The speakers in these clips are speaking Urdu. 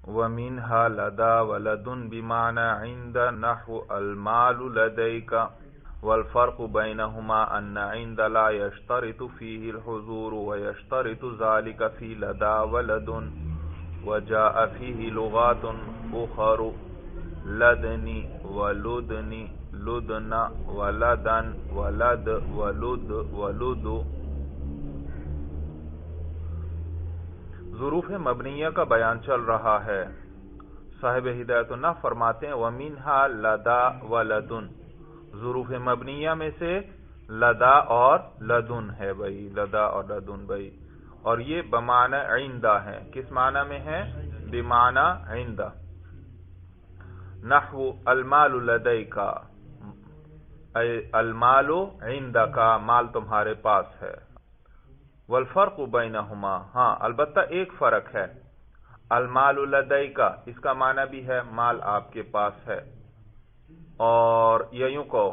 ومنها لدى ولد بمعنى عند نحو المال لديك والفرق بينهما أن عند لا يشترط فيه الحضور ويشترط ذلك في لدى ولد وجاء فيه لغات أخر لدني ولدني لدن ولدن ولد ولد ولد. ظروف مبنیہ کا بیان چل رہا ہے. صاحب ہدایت النحو فرماتے ہیں وَمِنْهَا لَدَا وَلَدُن. ظروف مبنیہ میں سے لدا اور لدن ہے بھائی، لدا اور لدن بھائی، اور یہ بمعنی عندہ ہے. کس معنی میں ہے؟ بمعنی عندہ. نحو المال لدیک، المال عندک، مال تمہارے پاس ہے. والفرق بینہما، ہاں البتہ ایک فرق ہے. المال لدیک اس کا معنی بھی ہے مال آپ کے پاس ہے، اور یہ یوں کہو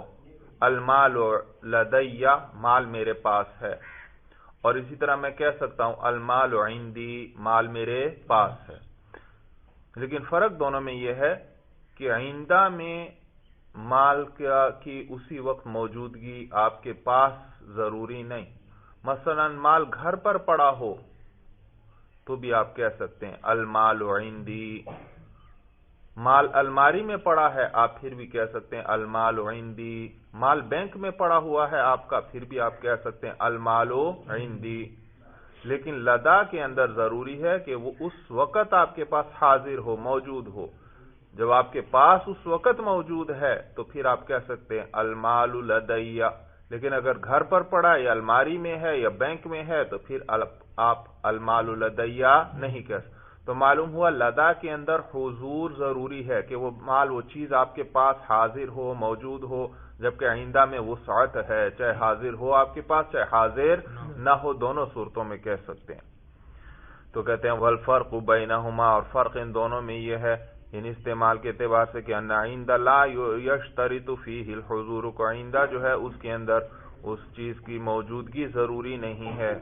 المال لدی، مال میرے پاس ہے. اور اسی طرح میں کہہ سکتا ہوں المال عندی، مال میرے پاس ہے. لیکن فرق دونوں میں یہ ہے کہ عندہ میں مال کی اسی وقت موجودگی آپ کے پاس ضروری نہیں. مثلا مال گھر پر پڑا ہو تو بھی آپ کہہ سکتے ہیں المال عندی. مال الماری میں پڑا ہے آپ پھر بھی کہہ سکتے ہیں المال عندی. مال بینک میں پڑا ہوا ہے آپ کا، پھر بھی آپ کہہ سکتے ہیں المال عندی. لیکن لدا کے اندر ضروری ہے کہ وہ اس وقت آپ کے پاس حاضر ہو، موجود ہو. جب آپ کے پاس اس وقت موجود ہے تو پھر آپ کہہ سکتے ہیں المال لدی. لیکن اگر گھر پر پڑا یا الماری میں ہے یا بینک میں ہے تو پھر آپ المال لدی نہیں کہہ سکتے. تو معلوم ہوا لدا کے اندر حضور ضروری ہے کہ وہ مال، وہ چیز آپ کے پاس حاضر ہو، موجود ہو. جبکہ عندہ میں وسعت ہے، چاہے حاضر ہو آپ کے پاس چاہے حاضر نہ ہو، دونوں صورتوں میں کہہ سکتے ہیں. تو کہتے ہیں والفرق بینہما، اور فرق ان دونوں میں یہ ہے ان استعمال کے اعتبار سے کہ ان عندہ لا یشترط فیہ الحضور، کو عندہ جو ہے اس کے اندر اس چیز کی موجودگی ضروری نہیں ہے.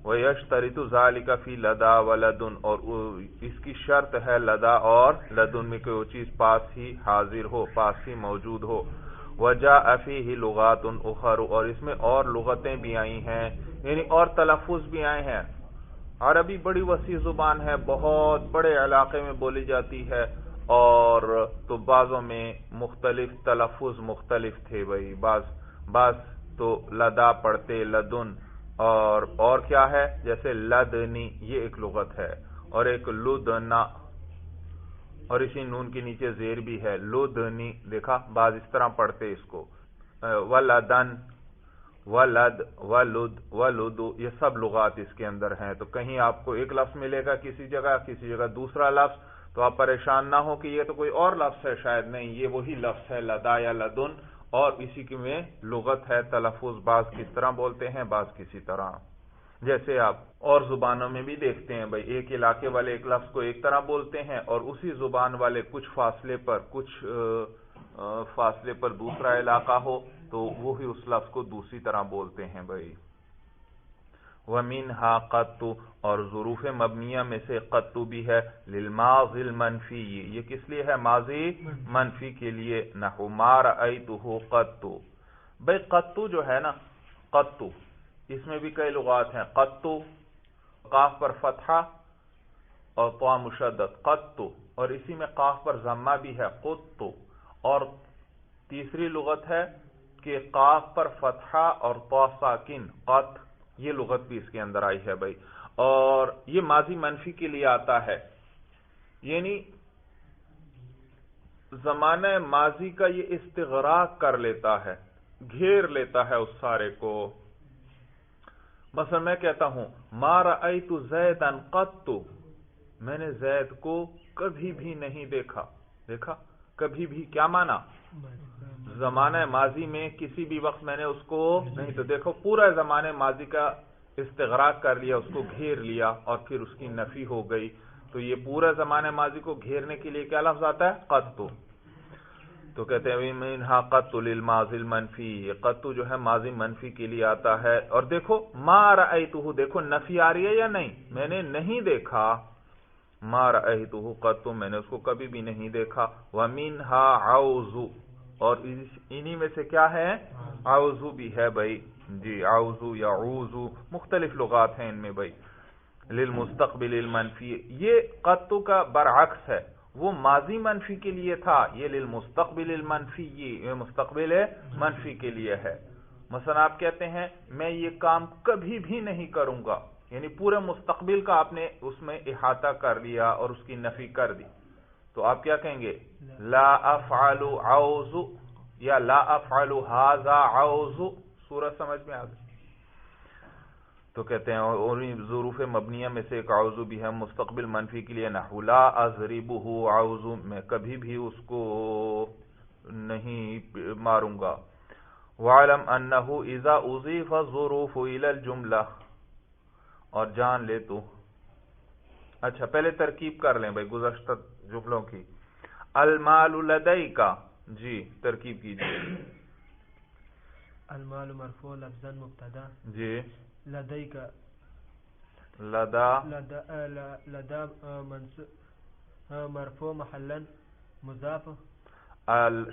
وَيَشْتَرِطُ ذَلِكَ فِي لَدَا وَلَدُن، اور اس کی شرط ہے لدا اور لدن میں کہ وہ چیز پاس ہی حاضر ہو، پاس ہی موجود ہو. وَجَاءَ فِيهِ لُغَاتٌ أُخَرُ، اور اس میں اور لغتیں بھی آئی ہیں، یعنی اور تلفظ بھی آئے ہیں. عربی بڑی وسیع زبان ہے، بہت بڑے علاقے میں بولی جاتی ہے، اور تو بعضوں میں مختلف تلفظ مختلف تھے بھائی. بعض تو لدا پڑھتے لدن، اور کیا ہے جیسے لدنی یہ ایک لغت ہے، اور ایک لدنا، اور اسی نون کے نیچے زیر بھی ہے لدنی. دیکھا بعض اس طرح پڑھتے اس کو. ولدن، ولد، ولد، ولدو، یہ سب لغات اس کے اندر ہیں. تو کہیں آپ کو ایک لفظ ملے گا کسی جگہ دوسرا لفظ، تو آپ پریشان نہ ہو کہ یہ تو کوئی اور لفظ ہے، شاید نہیں، یہ وہی لفظ ہے لدا یا لدن، اور اسی کی میں لغت ہے، تلفظ بعض کس طرح بولتے ہیں بعض کسی طرح. جیسے آپ اور زبانوں میں بھی دیکھتے ہیں بھائی، ایک علاقے والے ایک لفظ کو ایک طرح بولتے ہیں، اور اسی زبان والے کچھ فاصلے پر دوسرا علاقہ ہو تو وہی اس لفظ کو دوسری طرح بولتے ہیں بھائی. وَمِنْهَا قَطُّ، اور ظروف مبنیہ میں سے قطُّ بھی ہے. لِلْمَاضِ الْمَنْفِي، یہ کس لیے ہے؟ ماضی منفی کے لیے. نحو مَا رَأَيْتُهُ قَطُّ. بھائی قطُّ جو ہے نا، قطُّ اس میں بھی کئی لغات ہیں. قطُّ، قاف پر فتحہ اور طا مشدد، قطُّ، اور اسی میں قاف پر ضمہ بھی ہے، قطُّ. اور تیسری لغت ہے کہ قاف پر فتحہ اور طا ساکن، قط، یہ لغت بھی اس کے اندر آئی ہے بھائی. اور یہ ماضی منفی کے لیے آتا ہے، یعنی زمانہ ماضی کا یہ استغراق کر لیتا ہے، گھیر لیتا ہے اس سارے کو. مثلا میں کہتا ہوں ما رأیت زیدا قط، میں نے زید کو کبھی بھی نہیں دیکھا. دیکھا کبھی بھی کیا مانا؟ زمانہ ماضی میں کسی بھی وقت میں نے اس کو نہیں. تو دیکھو پورا زمانہ ماضی کا استغراق کر لیا، اس کو گھیر لیا، اور پھر اس کی نفی ہو گئی. تو یہ پورا زمانہ ماضی کو گھیرنے کے لیے کیا لفظ آتا ہے؟ قط. تو کہتے ہیں منہا قط للماضی المنفی، یہ قط جو ہے ماضی منفی کے لیے آتا ہے. اور دیکھو ما رأیتہ، دیکھو نفی آ رہی ہے یا نہیں؟ میں نے نہیں دیکھا. ما رأیتہ قط میں نے اس کو کبھی بھی نہیں دیکھا ومنها عوض اور انہی میں سے کیا ہے عوض بھی ہے بھائی جی عوض یا عوض مختلف لغات ہیں ان میں بھائی للمستقبل المنفی یہ قط کا برعکس ہے وہ ماضی منفی کے لیے تھا یہ للمستقبل المنفی یہ مستقبل منفی کے لیے ہے مثلا آپ کہتے ہیں میں یہ کام کبھی بھی نہیں کروں گا یعنی پورے مستقبل کا آپ نے اس میں احاطہ کر لیا اور اس کی نفی کر دی تو آپ کیا کہیں گے لا افعل عوض یا لا افعل هذا عوض سورج سمجھ میں آ گئی تو کہتے ہیں اور ظروف مبنیہ میں سے ایک عوض بھی ہے مستقبل منفی کے لیے نحو لا اضربه عوض میں کبھی بھی اس کو نہیں ماروں گا وعلم انه اذا اضيف الظروف الى الجملہ اور جان لے تو اچھا پہلے ترکیب کر لیں بھائی گزشتہ جملوں کی المال لدیک جی ترکیب کیجیے المال مرفوع لفظا مبتدا جی لدیک لدا مرفوع محلا مضاف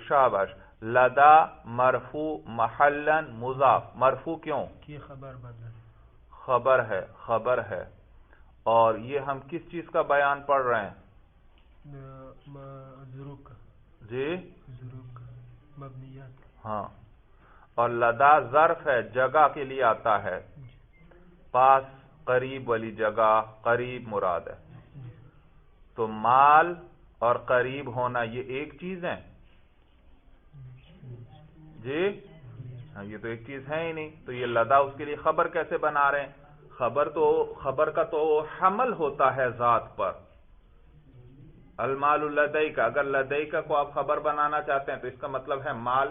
شاباش لدا مرفوع محلا مضاف مرفوع کیوں کی خبر بدل خبر ہے اور یہ ہم کس چیز کا بیان پڑھ رہے ہیں ضرور کا جی ضرور کا مبنیات ہاں اور لدا ظرف ہے جگہ کے لیے آتا ہے پاس قریب والی جگہ قریب مراد ہے تو مال اور قریب ہونا یہ ایک چیز ہے جی ہاں یہ تو ایک چیز ہے ہی نہیں تو یہ لدا اس کے لیے خبر کیسے بنا رہے ہیں خبر کا تو حمل ہوتا ہے ذات پر المال لدیک اگر لدیک کو آپ خبر بنانا چاہتے ہیں تو اس کا مطلب ہے مال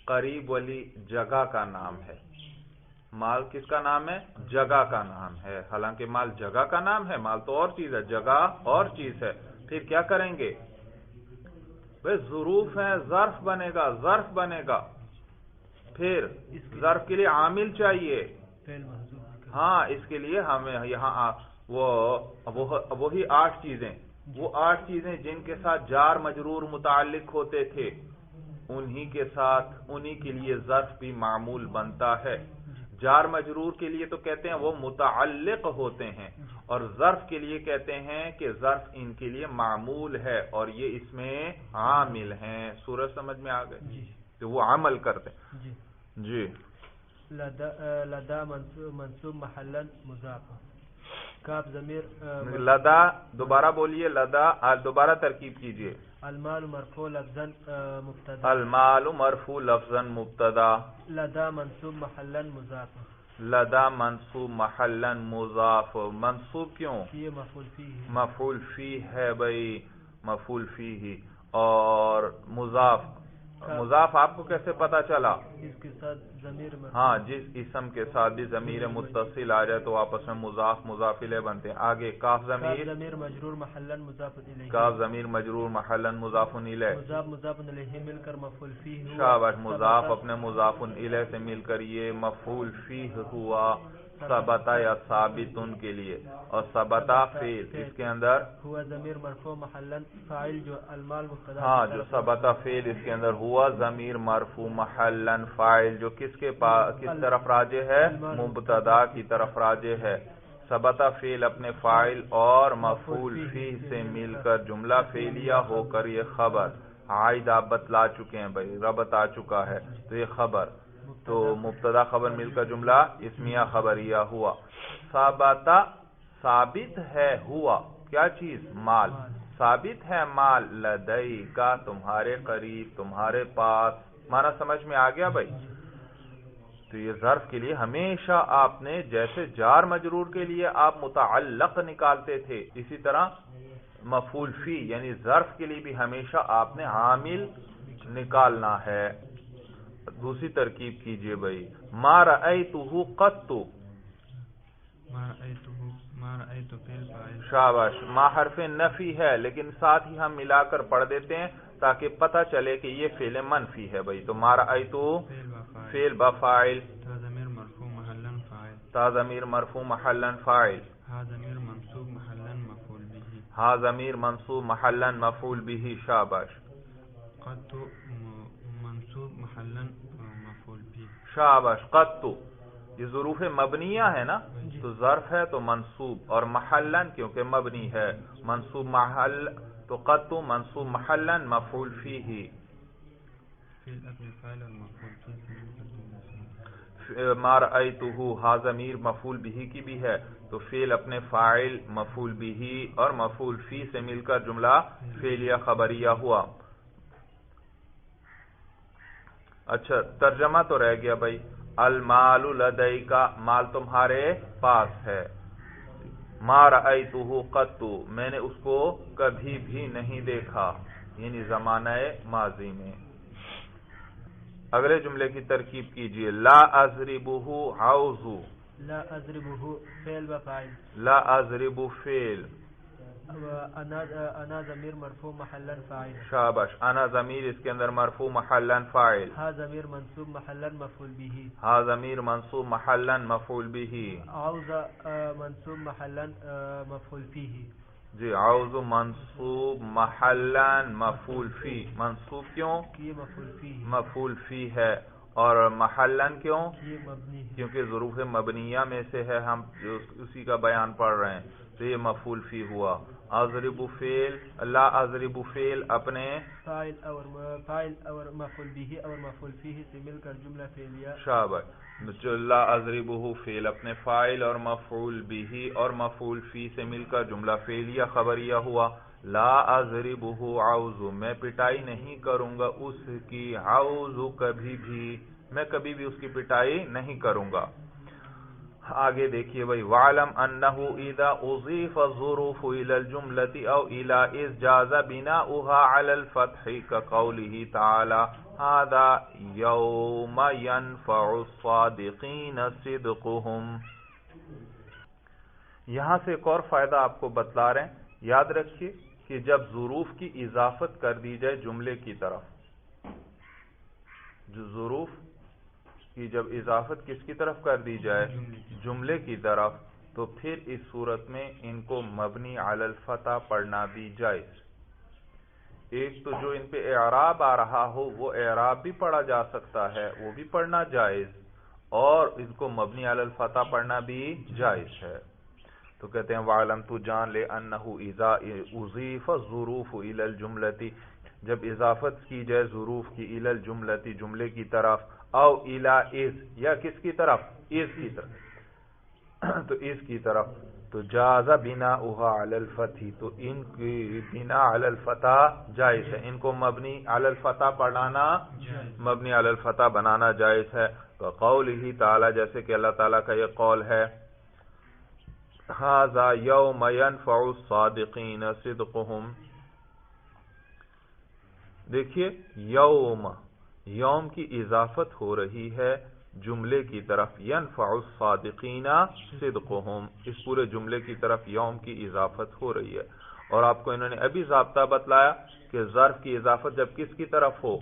قریب والی جگہ کا نام ہے مال کس کا نام ہے جگہ کا نام ہے حالانکہ مال جگہ کا نام ہے مال تو اور چیز ہے جگہ اور چیز ہے پھر کیا کریں گے بھئی ظروف ہے ظرف بنے گا پھر ظرف کے لیے عامل چاہیے ہاں اس کے لیے ہمیں یہاں وہی 8 چیزیں وہ 8 چیزیں جن کے ساتھ جار مجرور متعلق ہوتے تھے انہی کے لیے ظرف بھی معمول بنتا ہے جار مجرور کے لیے تو کہتے ہیں وہ متعلق ہوتے ہیں اور ظرف کے لیے کہتے ہیں کہ ظرف ان کے لیے معمول ہے اور یہ اس میں عامل ہیں سورج سمجھ میں آ گئے تو وہ عمل کرتے ہیں جی لدا منصوب محلا مضاف کاف ضمیر لدا دوبارہ بولیے لدا دوبارہ ترکیب کیجئے المال مرفوع لفظا مبتدا المال مرفوع لفظا مبتدا لدا منصوب محلا مضاف لدا منصوب محلا مضاف منصوب کیوں یہ مفعول فی ہے بھائی مفعول فی اور مضاف آپ کو کیسے پتا چلا اس کے ساتھ ضمیر ہاں جس اسم کے ساتھ بھی ضمیر متصل آ جائے تو آپس میں مضاف الیہ بنتے ہیں آگے کاف ضمیر مجرور محلا مضاف الیہ کاف ضمیر مجرور محلا مضاف الیہ مضاف الیہ مل کر مفعول فی ہوا شاباش مضاف اپنے مضاف الیہ سے مل کر یہ مفعول فی ہوا ثبتا یا ثابتن کے لیے اور ثبتا فعل اس کے اندر ہوا ضمیر مرفوع محلا فاعل جو المال مبتدا ہاں جو ثبتا فعل اس کے اندر ہوا ضمیر مرفوع محلا فاعل جو کس طرف راجع ہے مبتدا کی طرف راجع ہے ثبتا فعل اپنے فاعل اور مفعول فی سے مل کر جملہ فعلیہ ہو کر یہ خبر عائد آپ بتلا چکے ہیں بھائی ربط آ چکا ہے تو یہ خبر تو مبتدا خبر مل کر جملہ اسمیہ خبریہ ہوا ثابتا ثابت ہے ہوا کیا چیز مال ثابت ہے مال لدئی کا تمہارے قریب تمہارے پاس مانا سمجھ میں آ گیا بھائی تو یہ ظرف کے لیے ہمیشہ آپ نے جیسے جار مجرور کے لیے آپ متعلق نکالتے تھے اسی طرح مفعول فی یعنی ظرف کے لیے بھی ہمیشہ آپ نے عامل نکالنا ہے دوسری ترکیب کیجئے بھائی ما رأیتہ قط شاباش ما حرف نفی ہے لیکن ساتھ ہی ہم ملا کر پڑھ دیتے ہیں تاکہ پتہ چلے کہ یہ فعل منفی ہے بھائی تو ما رأیتہ فعل بفاعل تا ضمیر مرفوع محلا فاعل ہا ضمیر منصوب محلن مفعول به شاباش. قد منصوب محلن مفعول به. شاباش. قد تو یہ ظروف مبنیہ ہے نا تو ظرف ہے تو منصوب، اور محلن کیونکہ مبنی ہے منصوب محل تو قد تو منصوب محلن مفعول فیہ. فعل اپنے فاعل اور مفعول فیہ. ما رأیتہ ہا ضمیر مفعول به کی بھی ہے تو فعل اپنے فاعل مفعول به اور مفعول فی سے مل کر جملہ فعلیہ خبریہ ہوا. اچھا ترجمہ تو رہ گیا بھائی. المال لدیک مال تمہارے پاس ہے. ما رأیتہ قط میں نے اس کو کبھی بھی نہیں دیکھا، یعنی زمانہ ماضی میں. اگلے جملے کی ترکیب کیجئے. لا اضربہ عوض. لا اضربہ فعل و فاعل. لا اضرب فعل. انا ضمیر مرفوع محلن فاعل. شاباش. انا ضمیر اس کے اندر مرفوع محلن فاعل. ہا ضمیر منصوب محلن مفعول به. ہا ضمیر منصوب محلن مفعول به. عوض منصوب محلن مفعول فیہ. جی عوض منصوب محلن مفعول فی. منصوب کیوں؟ یہ مفعول فی مفعول فی ہے. اور محلن کیوں؟ یہ مبنی ہے کیونکہ ظروف مبنیہ میں سے ہے، ہم اسی کا بیان پڑھ رہے ہیں تو یہ مفعول فی ہوا. اضرب فعل. لا اضرب فعل اپنے فاعل اور مفعول به اور مفعول فیہ سے مل کر جملہ فعلیہ. شاباش. لا اضربہ فعل اپنے فاعل اور مفعول به اور مفعول فی سے مل کر جملہ فعلیہ خبریہ ہوا. لا اضربہ عوض میں پٹائی نہیں کروں گا اس کی. عوض کبھی بھی، میں کبھی بھی اس کی پٹائی نہیں کروں گا. آگے دیکھیے بھائی. وَعْلَمْ أَنَّهُ إِذَا أُضِيفَ الظُّرُوفُ إِلَى الْجُمْلَةِ أَوْ إِلَى إِذْ جَازَ بِنَاؤُهَا عَلَى الْفَتْحِ كَقَوْلِهِ تَعَالَى هَذَا يَوْمَ يَنْفَعُ الصَّادِقِينَ صِدْقُهُمْ. یہاں سے ایک اور فائدہ آپ کو بتلا رہے ہیں. یاد رکھیے کہ جب ظروف کی اضافت کر دی جائے جملے کی طرف، جو ظروف کی جب اضافت کس کی طرف کر دی جائے؟ جملے کی طرف، تو پھر اس صورت میں ان کو مبنی علی الفتح پڑھنا بھی جائز. ایک تو جو ان پہ اعراب آ رہا ہو وہ اعراب بھی پڑھا جا سکتا ہے، وہ بھی پڑھنا جائز، اور ان کو مبنی علی الفتح پڑھنا بھی جائز ہے. تو کہتے ہیں وَعْلَمْ تو جان لے أَنَّهُ إِذَا أُضِيفَ الظُّرُوفُ إِلَى الْجُمْلَةِ جب اضافت کی جائے ظروف کی إِلَى الْجُمْلَةِ جملے کی طرف، او إِلَى إِذْ یا کس کی طرف؟ إِذْ کی طرف. تو إِذْ کی طرف تو جاز بناؤها علی الفتح تو ان کی بنا علی الفتح جائز ہے. ان کو مبنی علی الفتح پڑھانا، مبنی علی الفتح بنانا جائز ہے. قولہ تعالی جیسے کہ اللہ تعالیٰ کا یہ قول ہے ھذا یوم ینفع الصادقین صدقہم. دیکھیے یوم، یوم کی اضافت ہو رہی ہے جملے کی طرف. ینفع الصادقین صدقہم، اس پورے جملے کی طرف یوم کی اضافت ہو رہی ہے. اور آپ کو انہوں نے ابھی ضابطہ بتلایا کہ ظرف کی اضافت جب کس کی طرف ہو؟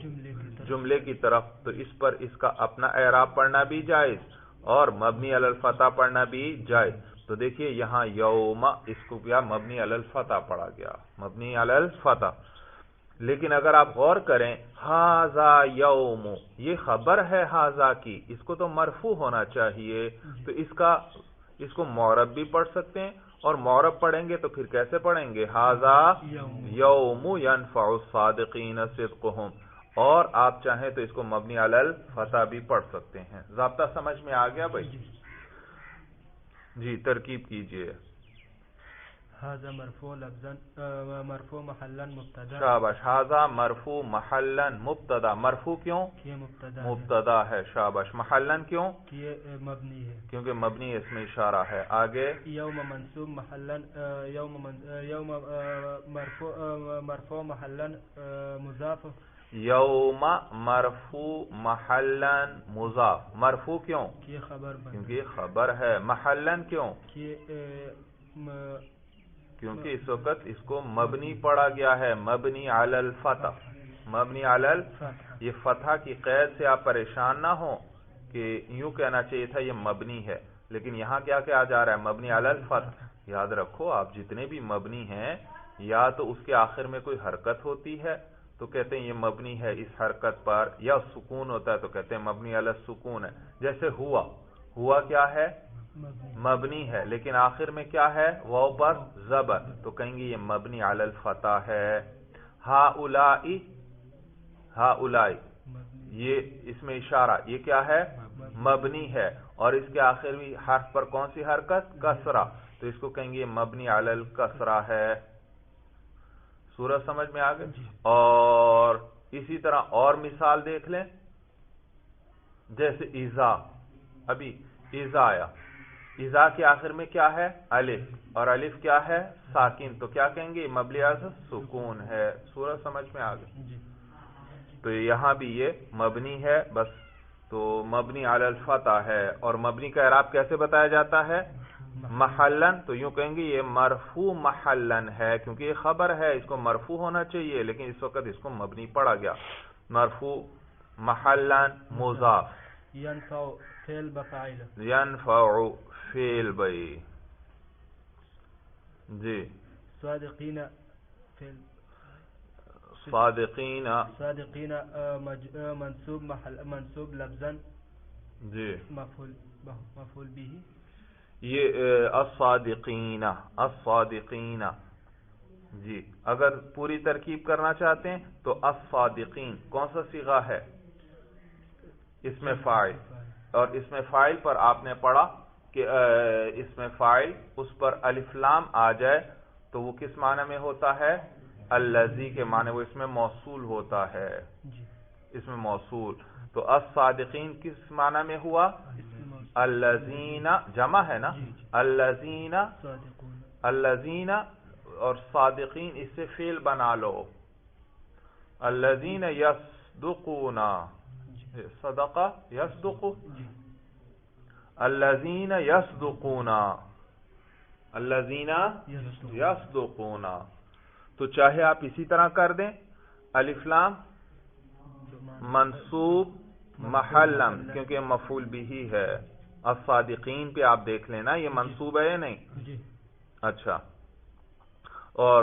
جملے کی طرف، تو اس پر اس کا اپنا اعراب پڑھنا بھی جائز اور مبنی علی الفتح پڑھنا بھی جائز. تو دیکھیے یہاں یوم اس کو کیا مبنی علی الفتح پڑھا گیا، مبنی علی الفتح. لیکن اگر آپ غور کریں ھذا یوم، یہ خبر ہے ھذا کی، اس کو تو مرفوع ہونا چاہیے، تو اس کو معرب بھی پڑھ سکتے ہیں، اور معرب پڑھیں گے تو پھر کیسے پڑھیں گے؟ ھذا یوم ینفع الصادقین صدقہم. اور آپ چاہیں تو اس کو مبنی علی الفتح بھی پڑھ سکتے ہیں. ضابطہ سمجھ میں آ گیا بھائی؟ جی ترکیب کیجئے. ھذا مرفوع لفظا مرفوع محلا مبتدا. شاباش. ھذا مرفوع محلا مبتدا. مرفوع کیوں؟ یہ مبتدا ہے. شاباش. محلا کیوں؟ یہ مبنی ہے کیونکہ مبنی اس میں اشارہ ہے. آگے یوم منصوب محلا یوم مرفوع محلا مضاف. یوم مرفوع محلا مضاف. مرفوع کیوں؟ یہ خبر کیونکہ یہ خبر ہے. محلا کیوں؟ کیونکہ اس وقت اس کو مبنی پڑھا گیا ہے، مبنی علی الفتح. مبنی علی الفتح. یہ فتح کی قید سے آپ پریشان نہ ہوں کہ یوں کہنا چاہیے تھا یہ مبنی ہے، لیکن یہاں کیا کہا جا رہا ہے؟ مبنی علی الفتح. یاد رکھو آپ جتنے بھی مبنی ہیں یا تو اس کے آخر میں کوئی حرکت ہوتی ہے تو کہتے ہیں یہ مبنی ہے اس حرکت پر، یا سکون ہوتا ہے تو کہتے ہیں مبنی علی السکون ہے. جیسے ہوا کیا ہے؟ مبنی ہے، لیکن آخر میں کیا ہے؟ واو پر زبر، تو کہیں گے یہ مبنی علی الفتح ہے. ہاؤلائی یہ اس میں اشارہ، یہ کیا ہے؟ مبنی ہے، اور اس کے آخر میں حرف پر کون سی حرکت؟ کسرہ، تو اس کو کہیں گے یہ مبنی علی الکسرہ ہے. سورج سمجھ میں آ گئی؟ اور اسی طرح اور مثال دیکھ لیں، جیسے ایزا. ابھی ایزا آیا، ایزا کے آخر میں کیا ہے؟ الف، اور الف کیا ہے؟ ساکن، تو کیا کہیں گے؟ مبنی علی سکون ہے. سورج سمجھ میں آ گئی؟ تو یہاں بھی یہ مبنی ہے بس، تو مبنی علی الفتح ہے. اور مبنی کا اعراب کیسے بتایا جاتا ہے؟ محلن، تو یوں کہیں گے یہ مرفوع محلن ہے، کیونکہ یہ خبر ہے، اس کو مرفوع ہونا چاہیے، لیکن اس وقت اس کو مبنی پڑھا گیا. مرفوع محلن مضاف. ينفع فعل بفاعل، ينفع فعل بئی جی. صادقین فعل، صادقین منصوب لفظا جی. مفعول به. یہ الصادقین جی. اگر پوری ترکیب کرنا چاہتے ہیں تو الصادقین کون سا صیغہ ہے؟ اس میں فاعل، اور اس میں فاعل پر آپ نے پڑھا کہ اس میں فاعل اس پر الف لام آ جائے تو وہ کس معنی میں ہوتا ہے؟ الذی کے معنی، وہ اس میں موصول ہوتا ہے، اس میں موصول. تو الصادقین کس معنی میں ہوا؟ الذین، جمع ہے نا، الذین اور صادقین اس سے فعل بنا لو. الذین یصدقون، صدق یصدق، الذین یصدقون، الذین یصدقون. تو چاہے آپ اسی طرح کر دیں، الف لام منصوب محلم، کیونکہ مفعول بھی ہے. الصادقین پہ آپ دیکھ لینا یہ منصوب ہے یا نہیں؟ اچھا. اور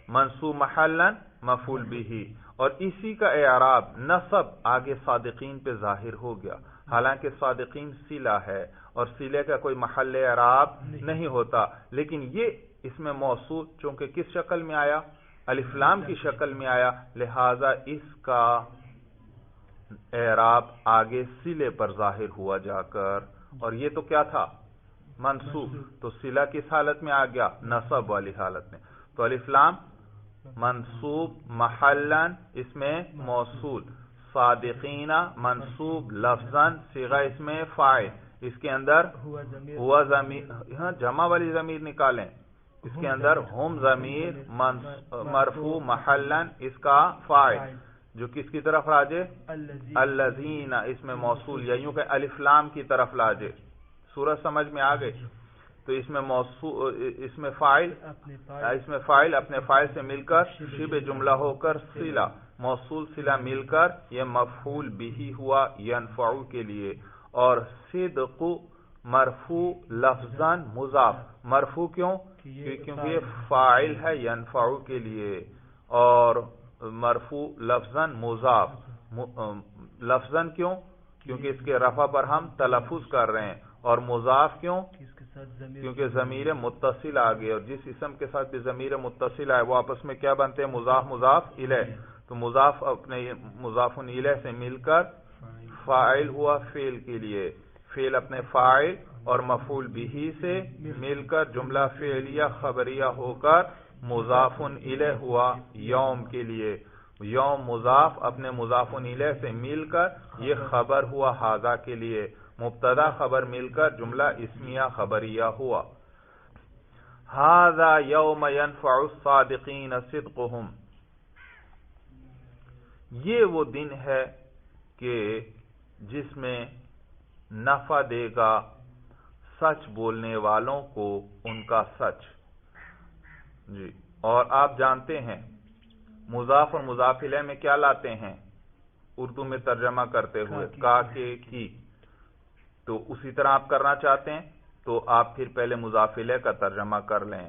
منصوب محلن مفعول بھی، اور اسی کا اعراب نصب آگے صادقین پہ ظاہر ہو گیا، حالانکہ صادقین صلہ ہے اور صلہ کا کوئی محل اعراب نہیں ہوتا، لیکن یہ اس میں موصول چونکہ کس شکل میں آیا؟ الف لام کی شکل میں آیا، لہذا اس کا اعراب آگے صلے پر ظاہر ہوا جا کر. اور یہ تو کیا تھا؟ منصوب، تو صلہ کس حالت میں آ گیا؟ نصب والی حالت میں. تو الف لام منصوب محلن اس میں موصول، صادقین منصوب لفظاً صیغہ اس میں فاعل، اس کے اندر ہوا ضمیر، ہاں جمع والی ضمیر نکالیں، اس کے اندر ہم ضمیر مرفوع محلن اس کا فاعل جو کس کی طرف راجے؟ الذین، اس میں موصول، یا یوں کہ الف لام کی طرف لاجے. سورج سمجھ میں آ گئی؟ تو اس میں موصول، اس میں فاعل اپنے فاعل سے مل کر شبہ جملہ ہو کر صلہ، موصول صلہ مل کر یہ مفعول بھی ہوا ینفع کے لیے. اور صدق مرفوع لفظاً مضاف، مرفوع کیوں؟ کیونکہ یہ فاعل ہے ینفع کے لیے، اور مرفوع لفظاً مضاف، لفظاً کیوں؟ کیونکہ اس کے رفع پر ہم تلفظ کر رہے ہیں، اور مضاف کیوں؟ کیونکہ ضمیر متصل آ گئے، اور جس اسم کے ساتھ بھی ضمیر متصل آئے وہ آپس میں کیا بنتے ہیں؟ مضاف مضاف الیہ. تو مضاف اپنے مضاف الیہ سے مل کر فاعل ہوا فعل کے لیے، فعل اپنے فاعل اور مفعول بھی سے مل کر جملہ فعلیہ خبریہ ہو کر مضاف الیہ ہوا یوم کے لیے. یوم مضاف اپنے مضاف الیہ سے مل کر یہ خبر ہوا ھذا کے لیے، مبتدا خبر مل کر جملہ اسمیہ خبریہ ہوا. ھذا یوم ینفع الصادقین صدقہم، یہ وہ دن ہے کہ جس میں نفع دے گا سچ بولنے والوں کو ان کا سچ. جی. اور آپ جانتے ہیں مضاف اور مضاف الیہ میں کیا لاتے ہیں اردو میں ترجمہ کرتے ہوئے؟ کا کے کی. تو اسی طرح آپ کرنا چاہتے ہیں تو آپ پھر پہلے مضاف الیہ کا ترجمہ کر لیں.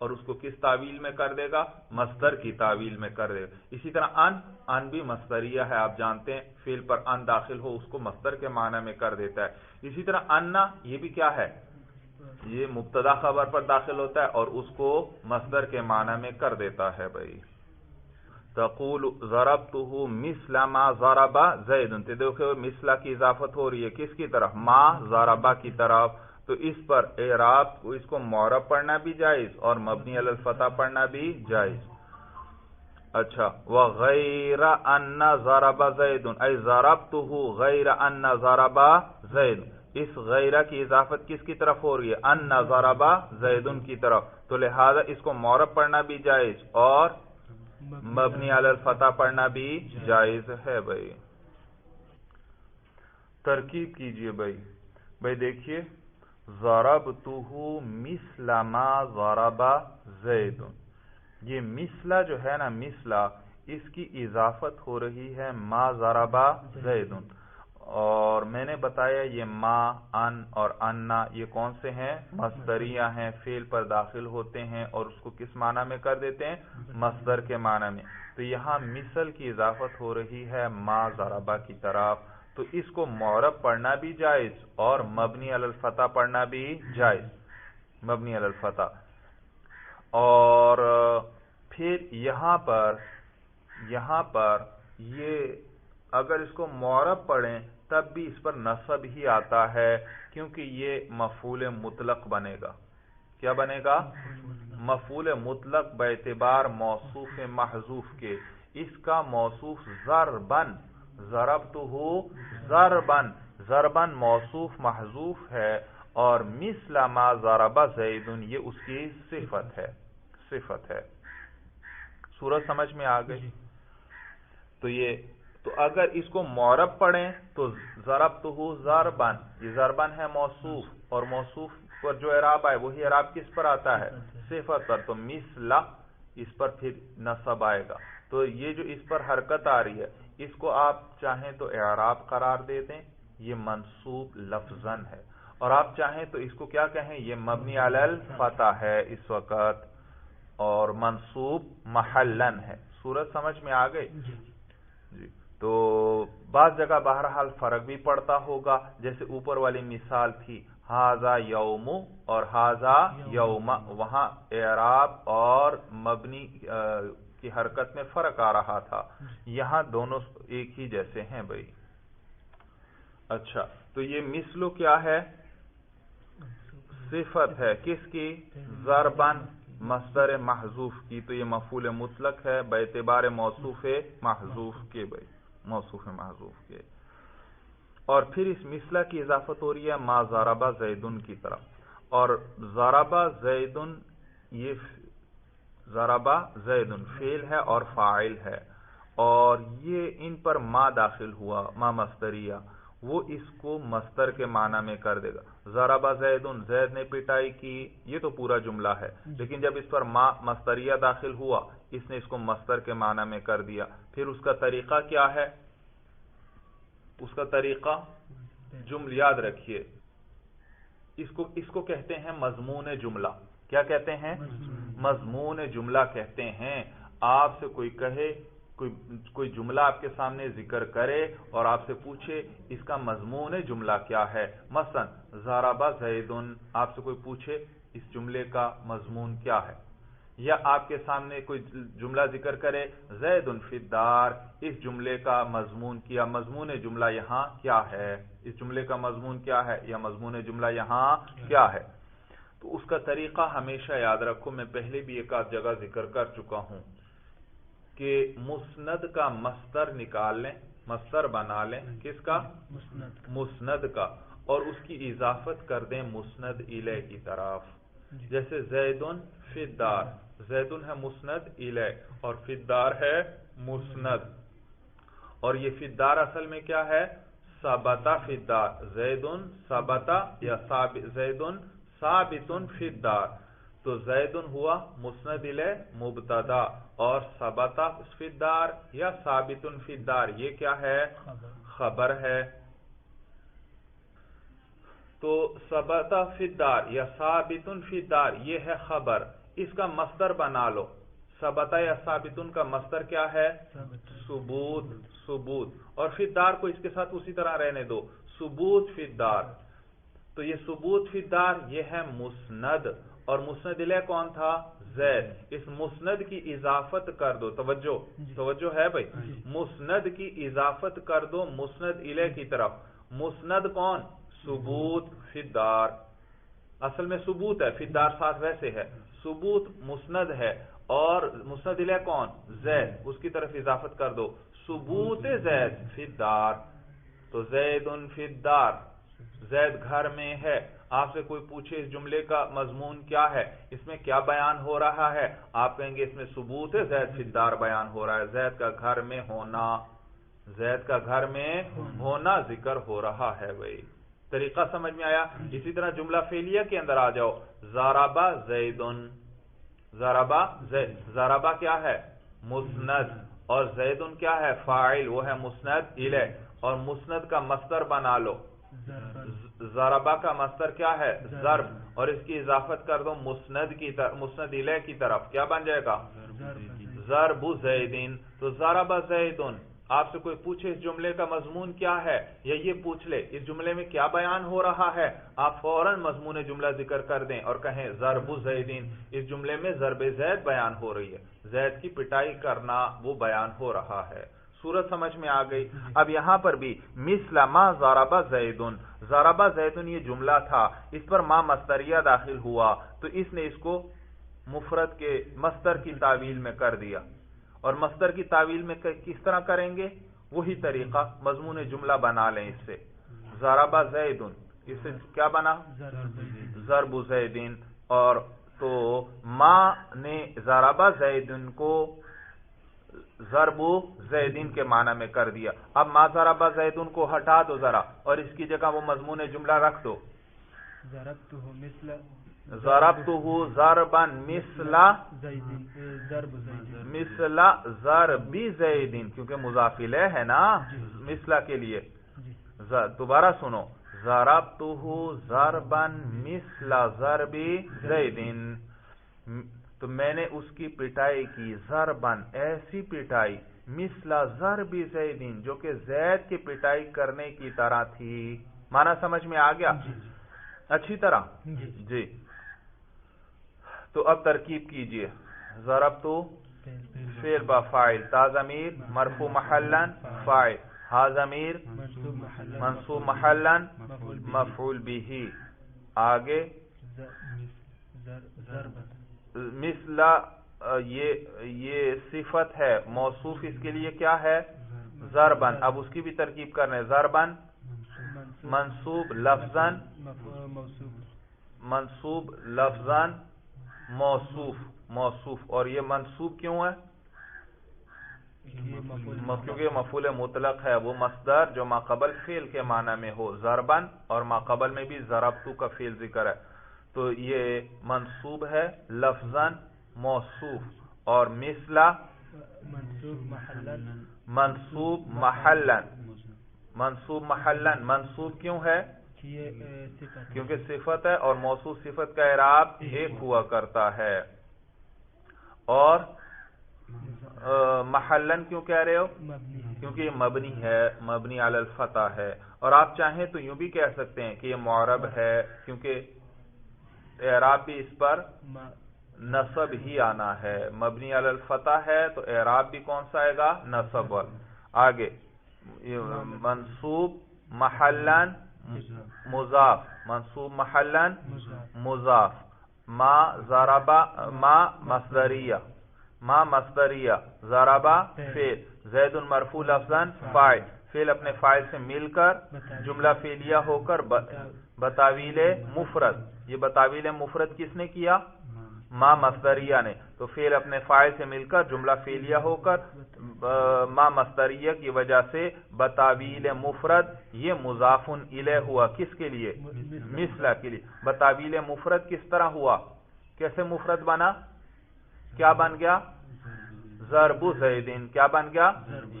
اور اس کو کس تعویل میں کر دے گا؟ مصدر کی تعویل میں کر دے گا. اسی طرح ان بھی مصدریہ ہے، آپ جانتے ہیں فعل پر ان داخل ہو اس کو مصدر کے معنی میں کر دیتا ہے. اسی طرح انا یہ بھی کیا ہے؟ یہ مبتدا خبر پر داخل ہوتا ہے اور اس کو مصدر کے معنی میں کر دیتا ہے. بھائی تقول ضربتہ مثل ما ضرب زید، تو دیکھو مثلا کی اضافت ہو رہی ہے کس کی طرف؟ ما ضربہ کی طرف. تو اس پر اعراب کو اس کو معرب پڑھنا بھی جائز اور مبنی علی الفتح پڑھنا بھی جائز. اچھا وغیر ان ضرب زید ای ضربتہ غیر ان ضرب زید، اس غیرہ کی اضافت کس کی طرف ہو رہی ہے؟ ان ضرب زید کی طرف، تو لہذا اس کو معرب پڑھنا بھی جائز اور مبنی علی الفتح پڑھنا بھی جائز ہے. بھائی ترکیب کیجئے. بھائی دیکھیے ضربتہ مثل ما ضرب زید، یہ مثلا جو ہے نا مثلا اس کی اضافت ہو رہی ہے ما ضرب زید، اور میں نے بتایا یہ ما ان اور انا یہ کون سے ہیں؟ مصدریہ ہیں، فعل پر داخل ہوتے ہیں اور اس کو کس معنی میں کر دیتے ہیں؟ مصدر کے معنی میں. تو یہاں مثل کی اضافت ہو رہی ہے ما ضربہ کی طرف، تو اس کو معرب پڑھنا بھی جائز اور مبنی علی الفتح پڑھنا بھی جائز، مبنی علی الفتح. اور پھر یہاں پر یہ اگر اس کو معرب پڑھیں تب بھی اس پر نصب ہی آتا ہے کیونکہ یہ مفعول مطلق بنے گا. کیا بنے گا؟ مفعول مطلق باعتبار موصوف محذوف کے. اس کا موصوف ضربن، ضربتہ ضربن، ضربن موصوف محذوف ہے اور مثل ما ضرب زید یہ اس کی صفت ہے. صورت سمجھ میں آ گئی؟ تو اگر اس کو معرب پڑھیں تو ضربتہ ضربن، یہ ضربن ہے موصوف اور موصوف پر جو اعراب آئے وہی اعراب کس پر آتا ہے؟ صفت پر. تو مثل اس پر پھر نصب آئے گا. تو یہ جو اس پر حرکت آ رہی ہے اس کو آپ چاہیں تو اعراب قرار دے دیں، یہ منصوب لفظاً ہے، اور آپ چاہیں تو اس کو کیا کہیں؟ یہ مبنی علی الفتح ہے اس وقت اور منصوب محلاً ہے. صورت سمجھ میں آ گئی؟ جی. تو بعض جگہ بہرحال فرق بھی پڑتا ہوگا، جیسے اوپر والی مثال تھی ہاذا یوم اور ہاذا یوم، وہاں اعراب اور مبنی کی حرکت میں فرق آ رہا تھا، یہاں دونوں ایک ہی جیسے ہیں. بھائی اچھا تو یہ مثلو کیا ہے؟ صفت ہے کس کی؟ ضربن مصدر محذوف کی. تو یہ مفعول مطلق ہے باعتبار موصوف محذوف کے. بھائی موصوف محذوف کے. اور پھر اس مثلا کی اضافت ہو رہی ہے ما ضرب زیدن کی طرف، اور ضرب زیدن یہ ضرب زیدن فعل ہے اور فاعل ہے، اور یہ ان پر ما داخل ہوا ما مصدریہ، وہ اس کو مصدر کے معنی میں کر دے گا. ضرب زیدن زید نے پٹائی کی، یہ تو پورا جملہ ہے، لیکن جب اس پر ما مصدریہ داخل ہوا اس نے اس کو مصدر کے معنی میں کر دیا. پھر اس کا طریقہ کیا ہے؟ اس کا طریقہ جملہ یاد رکھیے، اس کو کہتے ہیں مضمون جملہ. کیا کہتے ہیں؟ مضمون جملہ کہتے ہیں. آپ سے کوئی کہے، کوئی جملہ آپ کے سامنے ذکر کرے اور آپ سے پوچھے اس کا مضمون جملہ کیا ہے. مثلا ضرب زیدن، آپ سے کوئی پوچھے اس جملے کا مضمون کیا ہے، یا آپ کے سامنے کوئی جملہ ذکر کرے زید فی الدار، اس جملے کا مضمون کیا، مضمون جملہ یہاں کیا ہے، اس جملے کا مضمون کیا ہے یا مضمون جملہ یہاں کیا ہے. تو اس کا طریقہ ہمیشہ یاد رکھو، میں پہلے بھی ایک آدھ جگہ ذکر کر چکا ہوں کہ مسند کا مصدر نکال لیں، مصدر بنا لیں کس کا؟ مسند کا، اور اس کی اضافت کر دیں مسند الیہ کی طرف. جیسے زیدن فی الدار، زیدن ہے مسند الیہ اور فی الدار ہے مسند، اور یہ فی الدار اصل میں کیا ہے؟ ثبت فی الدار، زیدن ثبت یا زیدن ثابت فی الدار. تو زیدن ہوا مسند الیہ مبتدا، اور ثبت فی الدار یا ثابت فی الدار یہ کیا ہے؟ خبر ہے. تو ثبت فی الدار یا ثابت فی الدار یہ ہے خبر، اس کا مصدر بنا لو. ثبت یا ثابتن کا مصدر کیا ہے؟ ثبوت. ثبوت. اور فی الدار کو اس کے ساتھ اسی طرح رہنے دو، ثبوت فی الدار. تو یہ ثبوت فی الدار یہ ہے مسند، اور مسند الیہ کون تھا؟ زید. اس مسند کی اضافت کر دو. توجہ ہے بھائی؟ مسند کی اضافت کر دو مسند الیہ کی طرف. مسند کون؟ ثبوت فی الدار. اصل میں ثبوت ہے، فی الدار ساتھ ویسے ہے. ثبوت مسند ہے اور مسند الیہ کون؟ زید. اس کی طرف اضافت کر دو ثبوت زید فی الدار. تو زید فی الدار، زید گھر میں ہے. آپ سے کوئی پوچھے اس جملے کا مضمون کیا ہے، اس میں کیا بیان ہو رہا ہے، آپ کہیں گے اس میں ثبوت زید فی الدار بیان ہو رہا ہے. زید کا گھر میں ہونا، زید کا گھر میں ہونا ذکر ہو رہا ہے. بھائی طریقہ سمجھ میں آیا؟ اسی طرح جملہ فعلیہ کے اندر آ جاؤ. ضربہ زیدن. ضربہ زید، ضربہ کیا ہے؟ مسند. اور زیدن کیا ہے؟ فاعل، وہ ہے مسند الیہ. اور مسند کا مصدر بنا لو. ضربہ کا مصدر کیا ہے؟ ضرب. اور اس کی اضافت کر دو مسند کی طرف، مسند الیہ کی طرف. کیا بن جائے گا؟ ضرب زیدن. تو ضرب زیدن. آپ سے کوئی پوچھے اس جملے کا مضمون کیا ہے، یا یہ پوچھ لے اس جملے میں کیا بیان ہو رہا ہے، آپ فوراً مضمون جملہ ذکر کر دیں اور کہیں ضرب زیدن. اس جملے میں ضرب زید بیان ہو رہی ہے، زید کی پٹائی کرنا وہ بیان ہو رہا ہے. صورت سمجھ میں آ گئی؟ اب یہاں پر بھی مثل ما ضرب زیدن. ضرب زیدن یہ جملہ تھا، اس پر ما مصدریہ داخل ہوا تو اس نے اس کو مفرد کے مصدر کی تعویل میں کر دیا. اور مصدر کی تعویل میں کس طرح کریں گے؟ وہی طریقہ، مضمون جملہ بنا لیں اس سے. ضرب زیدن، اس سے کیا بنا؟ ضرب زیدن. اور تو ما نے ضرب زیدن کو ضرب زیدن کے معنی میں کر دیا. اب ما ضرب زیدن کو ہٹا دو ذرا، اور اس کی جگہ وہ مضمون جملہ رکھ دو. ضربتہ ضربا مثل ضرب زیدن، کیونکہ مضاف الیہ ہے نا مثل کے لیے. دوبارہ سنو، ضربتہ ضربا مثل ضرب زیدن. تو میں نے اس کی پٹائی کی، ضربن ایسی پٹائی، مثل ضرب زیدن جو کہ زید کی پٹائی کرنے کی طرح تھی. معنی سمجھ میں آ گیا اچھی طرح؟ جی. تو اب ترکیب کیجئے. ضربتو فعل با فاعل، تا ضمیر مرفوع محلا فاعل، ہا ضمیر منصوب محلا مفعول به. آگے مثل یہ صفت ہے، موصوف اس کے لیے کیا ہے؟ ضربن. اب اس کی بھی ترکیب کرنے. ضربن منصوب لفظاً، منصوب لفظاً موصوف. اور یہ منصوب کیوں ہے؟ کیونکہ مفعول مطلق ہے، وہ مصدر جو ما قبل فعل کے معنی میں ہو. ضربن اور ما قبل میں بھی ضربتو کا فعل ذکر ہے، تو یہ منصوب ہے لفظاً موصوف. اور مثلا منصوب محلا. منصوب محلا منصوب کیوں ہے؟ کیونکہ صفت ہے اور موصوف صفت کا اعراب ایک ہوا کرتا ہے. اور محلن کیوں کہہ رہے ہو؟ کیونکہ یہ مبنی ہے، مبنی علی الفتح ہے. اور آپ چاہیں تو یوں بھی کہہ سکتے ہیں کہ یہ معرب ہے، کیونکہ اعراب بھی اس پر نصب ہی آنا ہے. مبنی علی الفتح ہے تو اعراب بھی کون سا آئے گا؟ نصب. آگے منصوب محلن مضاف، منصوب محلن مضاف. ما ضربا ما مصدریہ، ما مصدریہ. ضربا فعل، زید مرفوع لفظاً فاعل. فعل اپنے فاعل سے مل کر جملہ فعلیہ ہو کر بتاویل مفرد. یہ بتاویل مفرد کس نے کیا؟ ما مصدریہ نے. تو فعل اپنے فاعل سے مل کر جملہ فعلیہ ہو کر ما مصدریہ کی وجہ سے بتاویل مفرد یہ مضاف الیہ ہوا. کس کے لیے؟ مثل کے لیے. بتاویل مفرد کس طرح ہوا؟ کیسے مفرد بنا؟ کیا بن گیا؟ ضرب زیدن. کیا بن گیا؟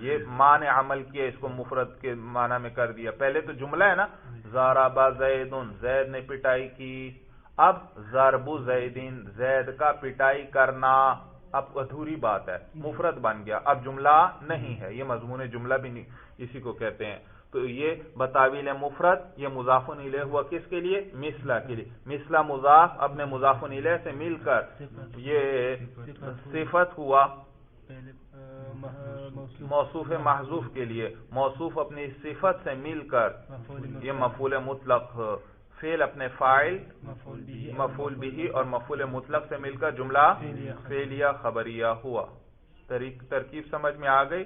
یہ ما نے عمل کیا، اس کو مفرد کے معنی میں کر دیا. پہلے تو جملہ ہے نا، ضرب زیدن، زید نے پٹائی کی. اب ضرب زیدین زید کا پٹائی کرنا اب ادھوری بات ہے، مفرد بن گیا، اب جملہ نہیں ہے، یہ مضمون جملہ بھی نہیں اسی کو کہتے ہیں۔ تو یہ بتاویل مفرد، یہ مضاف الیہ ہوا کس کے لیے؟ مثلہ کے لیے۔ مثلہ مضاف اپنے مضاف الیہ سے مل کر یہ صفت ہوا موصوف محذوف کے لیے، موصوف اپنی صفت سے مل کر یہ مفعول مطلق، فعل اپنے فاعل مفعول بھی اور مفعول مطلق سے مل کر جملہ فعلیہ خبریہ ہوا۔ ترکیب سمجھ میں آ گئی؟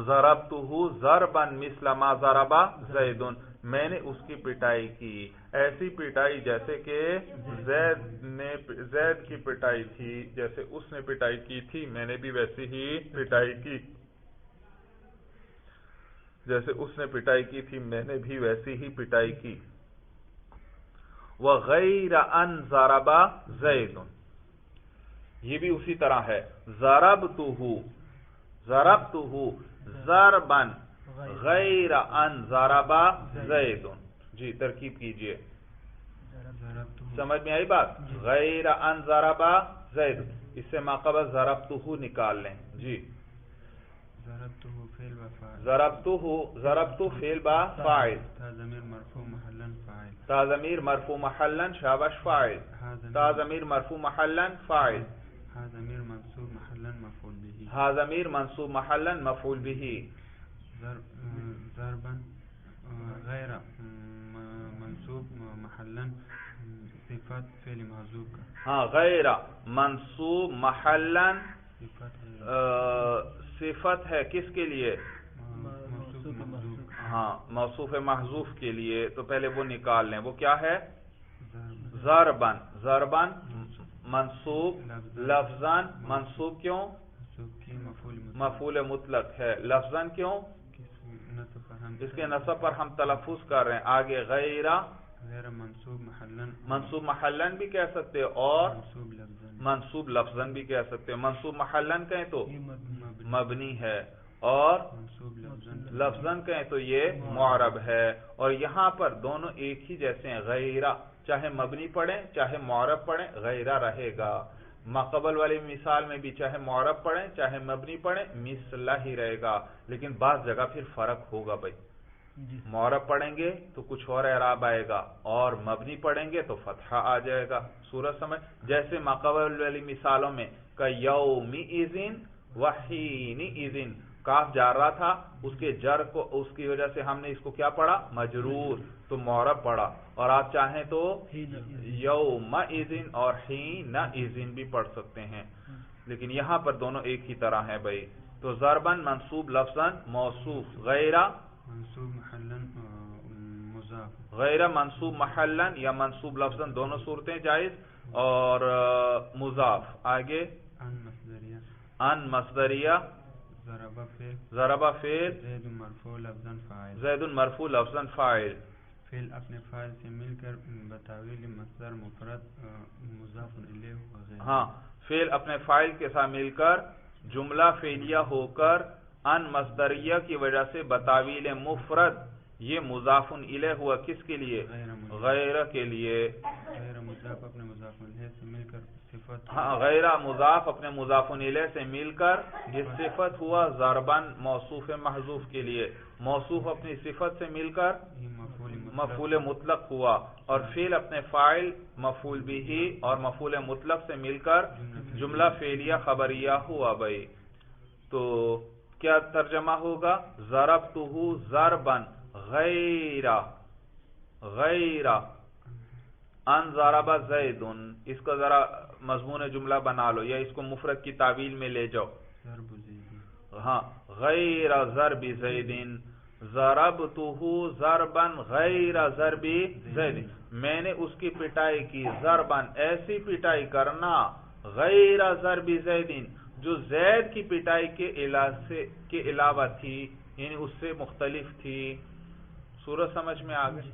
ضربتہ ضربا مثل ما ضرب زید، میں نے اس کی پٹائی کی ایسی پٹائی جیسے کہ زید کی پٹائی تھی، جیسے اس نے پٹائی کی تھی میں نے بھی ویسی ہی پٹائی کی، جیسے اس نے پٹائی کی تھی میں نے بھی ویسی ہی پٹائی کی۔ وغیر ان ضرب زید، یہ بھی اسی طرح ہے، ضربتہ ضربا غیر ان ضرب زید۔ جی ترکیب کیجئے، سمجھ میں آئی بات؟ غیر ان ضرب زید، اس سے ماقبل ضربتہ نکال لیں۔ جی ضربتہ فعل با فاعل، تا ضمیر مرفوع محلا شابش فاعل، تا ضمیر مرفوع محلا فاعل، ہا ضمیر منصوب محلا مفعول به، ہا ضمیر منصوب محلا مفعول به، ضربا غیر منصوب محلا صفت فعل محذوف کا، ہاں غیر منصوب محلا صفت ہے کس کے لیے؟ ہاں موصوف محذوف کے لیے، تو پہلے وہ نکال لیں، وہ کیا ہے؟ ضربن، ضربن منصوب لفظاً، منصوب کیوں؟ مفعول مطلق ہے، لفظاً کیوں؟ اس کے نصب پر ہم تلفظ کر رہے ہیں۔ آگے غیر منصوب محلن بھی کہہ سکتے اور منصوب لفظاً بھی کہہ سکتے ہیں۔ منصوب محلن کہیں تو مبنی ہے اور لفظاً کہیں تو یہ معرب ہے، اور یہاں پر دونوں ایک ہی جیسے ہیں، غیرہ چاہے مبنی پڑھیں چاہے معرب پڑھیں غیرہ رہے گا، ماقبل والی مثال میں بھی چاہے معرب پڑھیں چاہے مبنی پڑھیں مثلہ ہی رہے گا، لیکن بعض جگہ پھر فرق ہوگا بھائی، معرب پڑھیں گے تو کچھ اور اعراب آئے گا اور مبنی پڑھیں گے تو فتحہ آ جائے گا۔ صورت سمجھ؟ جیسے ماقبل والی مثالوں میں کَیَوْمِ اِذٍ وَحِینِ اِذٍ، کاف جار رہا تھا، اس کے جر کو اس کی وجہ سے ہم نے اس کو کیا پڑھا؟ مجرور، تو معرب پڑھا، اور آپ چاہیں تو یومئذ اور حینئذ بھی پڑھ سکتے ہیں، لیکن یہاں پر دونوں ایک ہی طرح ہیں بھائی۔ تو ضرباً منصوب لفظاً موصوف، غیرہ منصوب محلن مضاف، غیرہ منصوب محلن یا منصوب لفظاً دونوں صورتیں جائز، اور مضاف آگے ان مصدریہ، ضرب فعل زید مرفوع لفظاً فاعل، زید مرفوع لفظاً فاعل، فعل اپنے فاعل سے مل کر بتاویل مصدر مفرد مضاف الیہ وغیرہ، ہاں فعل اپنے فاعل کے ساتھ مل کر جملہ فعلیہ ہو کر ان مصدریہ کی وجہ سے بتاویل مفرد، یہ مضاف الیہ ہوا کس کے لیے؟ غیر کے لیے، غیر مضاف اپنے مضاف الیہ سے مل کر صفت، ہاں غیر مضاف اپنے مضاف الیہ سے مل کر یہ صفت ہوا ضرباً موصوف محذوف کے لیے، موصوف اپنی صفت سے مل کر مفعول مطلق ہوا، اور فعل اپنے فاعل مفعول بھی اور مفعول مطلق سے مل کر جملہ فعلیہ خبریہ ہوا بھائی۔ تو کیا ترجمہ ہوگا؟ ضربتہ ضرباً غیر ان ضرب زید، اس کا ذرا مضمون جملہ بنا لو یا اس کو مفرد کی تعویل میں لے جاؤ، ہاں غیر ضرب زید، ضربتہ ضربا غیر ضرب زید، میں نے اس کی پٹائی کی، ضربا ایسی پٹائی کرنا، غیر ضرب زید جو زید کی پٹائی کے علاوہ تھی، یعنی اس سے مختلف تھی۔ صورت سمجھ میں آ گئی؟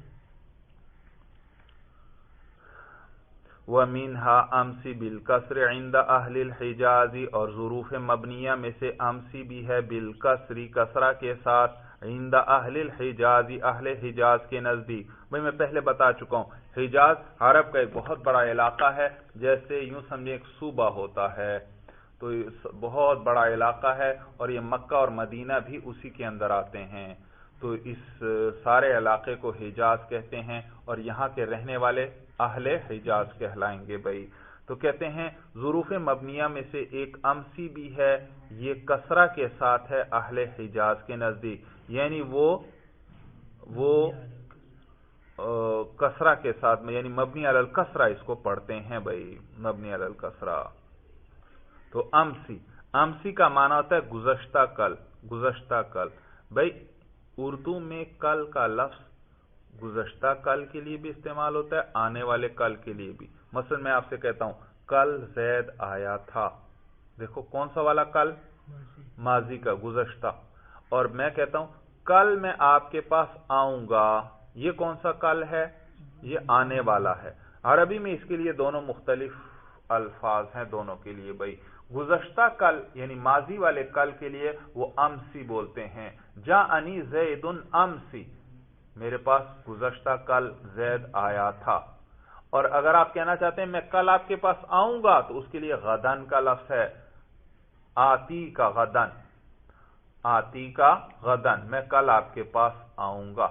وَمِنْهَا أَمْسِ بِالْكَسْرِ عِنْدَ أَهْلِ الْحِجَازِ، اور ظروف مبنیہ میں سے امسی بھی ہے بالکسری کسرہ کے ساتھ، عند اہل الحجاز، اہل حجاز کے نزدیک. بھئی میں پہلے بتا چکا ہوں حجاز عرب کا ایک بہت بڑا علاقہ ہے، جیسے یوں سمجھیں ایک صوبہ ہوتا ہے، تو بہت بڑا علاقہ ہے، اور یہ مکہ اور مدینہ بھی اسی کے اندر آتے ہیں. تو اس سارے علاقے کو حجاز کہتے ہیں، اور یہاں کے رہنے والے اہل حجاز کہلائیں گے. بھائی تو کہتے ہیں ظروف مبنیہ میں سے ایک امسی بھی ہے، یہ کسرہ کے ساتھ ہے اہل حجاز کے نزدیک، یعنی وہ کسرہ کے ساتھ میں، یعنی مبنی علی الکسرہ اس کو پڑھتے ہیں. بھائی مبنی علی الکسرہ. تو امسی کا معنی ہوتا ہے گزشتہ کل، گزشتہ کل. بھائی اردو میں کل کا لفظ گزشتہ کل کے لیے بھی استعمال ہوتا ہے، آنے والے کل کے لیے بھی. مثلا میں آپ سے کہتا ہوں کل زید آیا تھا، دیکھو کون سا والا کل؟ ماضی کا، گزشتہ. اور میں کہتا ہوں کل میں آپ کے پاس آؤں گا، یہ کون سا کل ہے؟ یہ آنے والا ہے. عربی میں اس کے لیے دونوں مختلف الفاظ ہیں دونوں کے لیے. بھائی گزشتہ کل یعنی ماضی والے کل کے لیے وہ امسی بولتے ہیں. جاءنی زید امسی، میرے پاس گزشتہ کل زید آیا تھا. اور اگر آپ کہنا چاہتے ہیں میں کل آپ کے پاس آؤں گا، تو اس کے لیے غدن کا لفظ ہے، آتی کا غدن، آتی کا غدن، میں کل آپ کے پاس آؤں گا.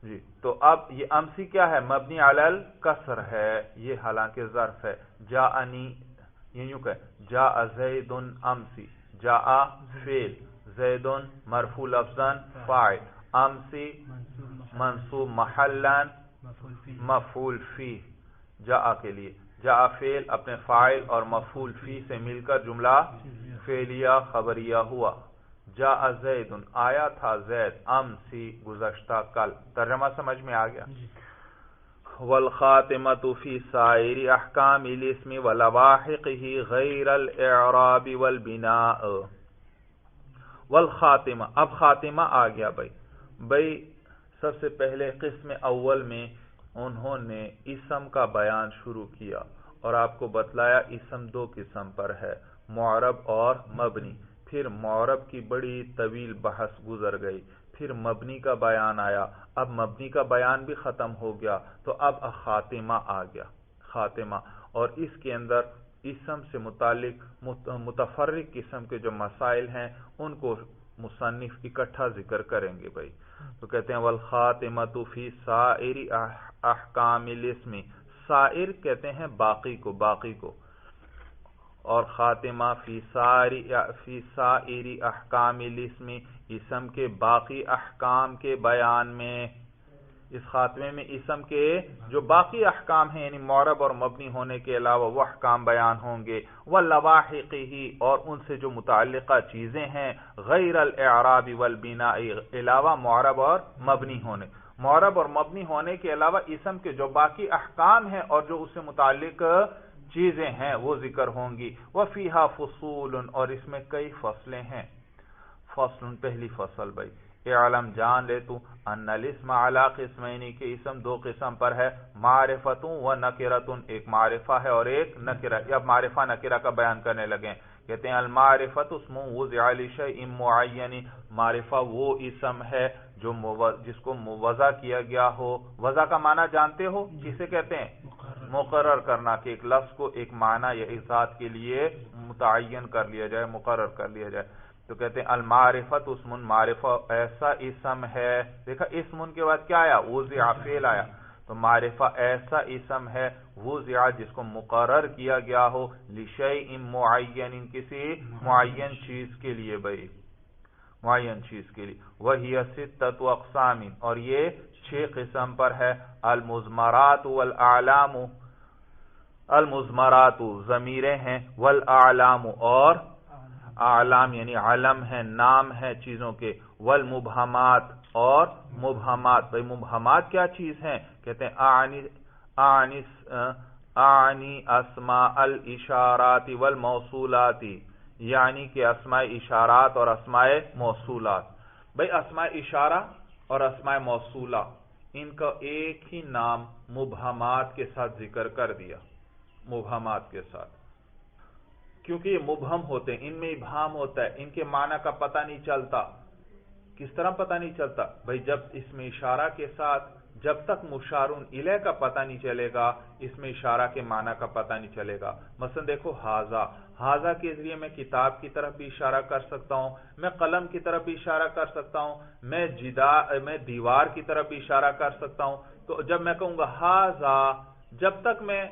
جی تو اب یہ امسی کیا ہے؟ مبنی علی الکسر ہے، یہ حالانکہ ظرف ہے. جاءنی یہ یوں کہ جاء زید امسی، جاء فعل، زید مرفوع لفظا فاعل، امسی منصوب محلا مفعول فی. جاء کے لیے جاء فعل اپنے فاعل اور مفعول فی سے مل کر جملہ فعلیہ خبریہ ہوا. جاء زید آیا تھا زید، امسی گزشتہ کل. ترجمہ سمجھ میں آ گیا؟ والخاتمة في سائر احکام الاسم ولواحقه غیر الاعراب والبناء. والخاتمہ، اب خاتمہ آ گیا. بھائی سب سے پہلے قسم اول میں انہوں نے اسم کا بیان شروع کیا اور آپ کو بتلایا اسم دو قسم پر ہے، معرب اور مبنی. پھر معرب کی بڑی طویل بحث گزر گئی، پھر مبنی کا بیان آیا. اب مبنی کا بیان بھی ختم ہو گیا، تو اب خاتمہ آ گیا. خاتمہ، اور اس کے اندر اسم سے متعلق متفرق قسم کے جو مسائل ہیں ان کو مصنف اکٹھا ذکر کریں گے. بھائی تو کہتے ہیں والخاتمۃ فی سائر احکام الاسم، سائر کہتے ہیں باقی کو، باقی کو، اور خاتمہ فی سائر احکام الاسم، اسم کے باقی احکام کے بیان میں. اس خاتمے میں اسم کے جو باقی احکام ہیں یعنی معرب اور مبنی ہونے کے علاوہ وہ احکام بیان ہوں گے. وَلَوَاحِقِهِ، اور ان سے جو متعلقہ چیزیں ہیں، غیر الاعراب والبناء، علاوہ معرب اور مبنی ہونے. معرب اور مبنی ہونے کے علاوہ اسم کے جو باقی احکام ہیں اور جو اس سے متعلق چیزیں ہیں وہ ذکر ہوں گی. وَفِيهَا فُصُولٌ، اور اس میں کئی فصلیں ہیں. فصل، پہلی فصل. بھائی اعلم جان لے تو ان الاسم علی قسمین، کے اسم دو قسم پر ہے، معرفۃ و نکرۃ، ایک معرفہ ہے اور ایک نکرہ. اب معرفہ نکرہ کا بیان کرنے لگے. کہتے ہیں المعرفۃ اسم وضع لشیء معین، معرفہ وہ اسم ہے جو جس کو وضع کیا گیا ہو. وضع کا معنی جانتے ہو کسے کہتے ہیں؟ مقرر کرنا، کہ ایک لفظ کو ایک معنی یا ایک ذات کے لیے متعین کر لیا جائے، مقرر کر لیا جائے. تو کہتے ہیں المعرفۃ اسم، معرفہ ایسا اسم ہے. دیکھا اسم کے بعد کیا آیا؟ وضع، فعل آیا. تو معرفہ ایسا اسم ہے وضع جس کو مقرر کیا گیا ہو، لشیء معین، کسی معین چیز کے لیے. بھائی معین چیز کے لیے. وہی ستۃ اقسام، اور یہ 6 قسم پر ہے. المضمرات والاعلام، المضمرات ضمیریں ہیں، والاعلام اور اعلام یعنی علم ہیں، نام ہیں چیزوں کے. والمبہمات، اور مبہمات. بھئی مبہمات کیا چیز ہیں؟ کہتے ہیں اعنی اسماء الاشارات والموصولات، یعنی کہ اسماء اشارات اور اسماء موصولات. بھئی اسماء اشارہ اور اسماء موصولہ ان کا ایک ہی نام مبہمات کے ساتھ ذکر کر دیا، مبہمات کے ساتھ، کیونکہ یہ مبہم ہوتے ہیں، ان میں ابہام ہوتا ہے، ان کے معنی کا پتہ نہیں چلتا. کس طرح پتہ نہیں چلتا؟ بھئی جب اس میں اشارہ کے ساتھ جب تک مشارون الیہ کا پتہ نہیں چلے گا اس میں اشارہ کے معنی کا پتہ نہیں چلے گا. مثلا دیکھو ہاذا کے ذریعے میں کتاب کی طرف بھی اشارہ کر سکتا ہوں، میں قلم کی طرف بھی اشارہ کر سکتا ہوں، میں دیوار کی طرف بھی اشارہ کر سکتا ہوں. تو جب میں کہوں گا ہاذا، جب تک میں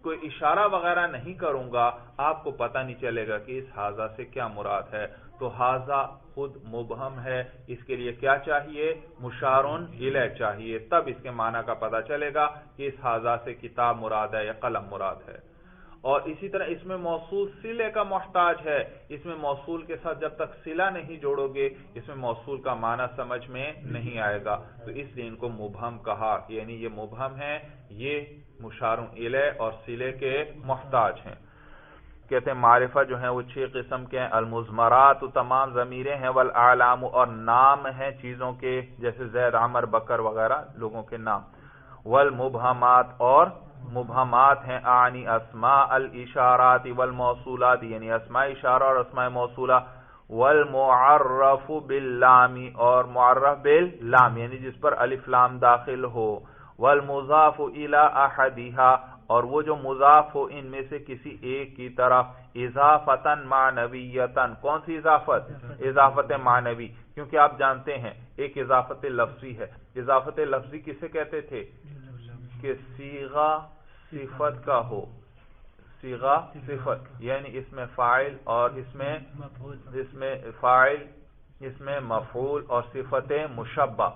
کوئی اشارہ وغیرہ نہیں کروں گا آپ کو پتہ نہیں چلے گا کہ اس ہاذا سے کیا مراد ہے. تو ہاذا خود مبہم ہے، اس کے لیے کیا چاہیے؟ مشارون الیہ چاہیے، تب اس کے معنی کا پتہ چلے گا کہ اس ہاذا سے کتاب مراد ہے یا قلم مراد ہے. اور اسی طرح اس میں موصول صلے کا محتاج ہے، اس میں موصول کے ساتھ جب تک صلہ نہیں جوڑو گے اس میں موصول کا معنی سمجھ میں نہیں آئے گا، تو اس لیے ان کو مبہم کہا، یعنی یہ مبہم ہے، یہ مشارون الیہ اور صلے کے محتاج ہیں. کہتے ہیں معرفہ جو ہیں وہ 6 قسم کے ہیں. المضمرات تمام ضمیریں ہیں، والاعلام اور نام ہیں چیزوں کے، جیسے زید، عمر، بکر وغیرہ لوگوں کے نام. والمبہمات اور مبہمات ہیں، اعنی اسماء الاشارات والموصولات، یعنی اسماء اشارہ اور اسماء موصولہ. والمعرف باللام اور معرف باللام یعنی جس پر الف لام داخل ہو. والمضاف الی احدها اور وہ جو مضاف ہو ان میں سے کسی ایک کی طرف. اضافتاً معنویتاً، کون سی اضافت؟ اضافت معنوی، کیونکہ آپ جانتے ہیں ایک اضافت لفظی ہے. اضافت لفظی کسے کہتے تھے؟ کہ صیغہ صفت کا ہو، صیغہ صفت یعنی اس میں فاعل اور اس میں فاعل، اس میں مفعول اور صفت مشبہ،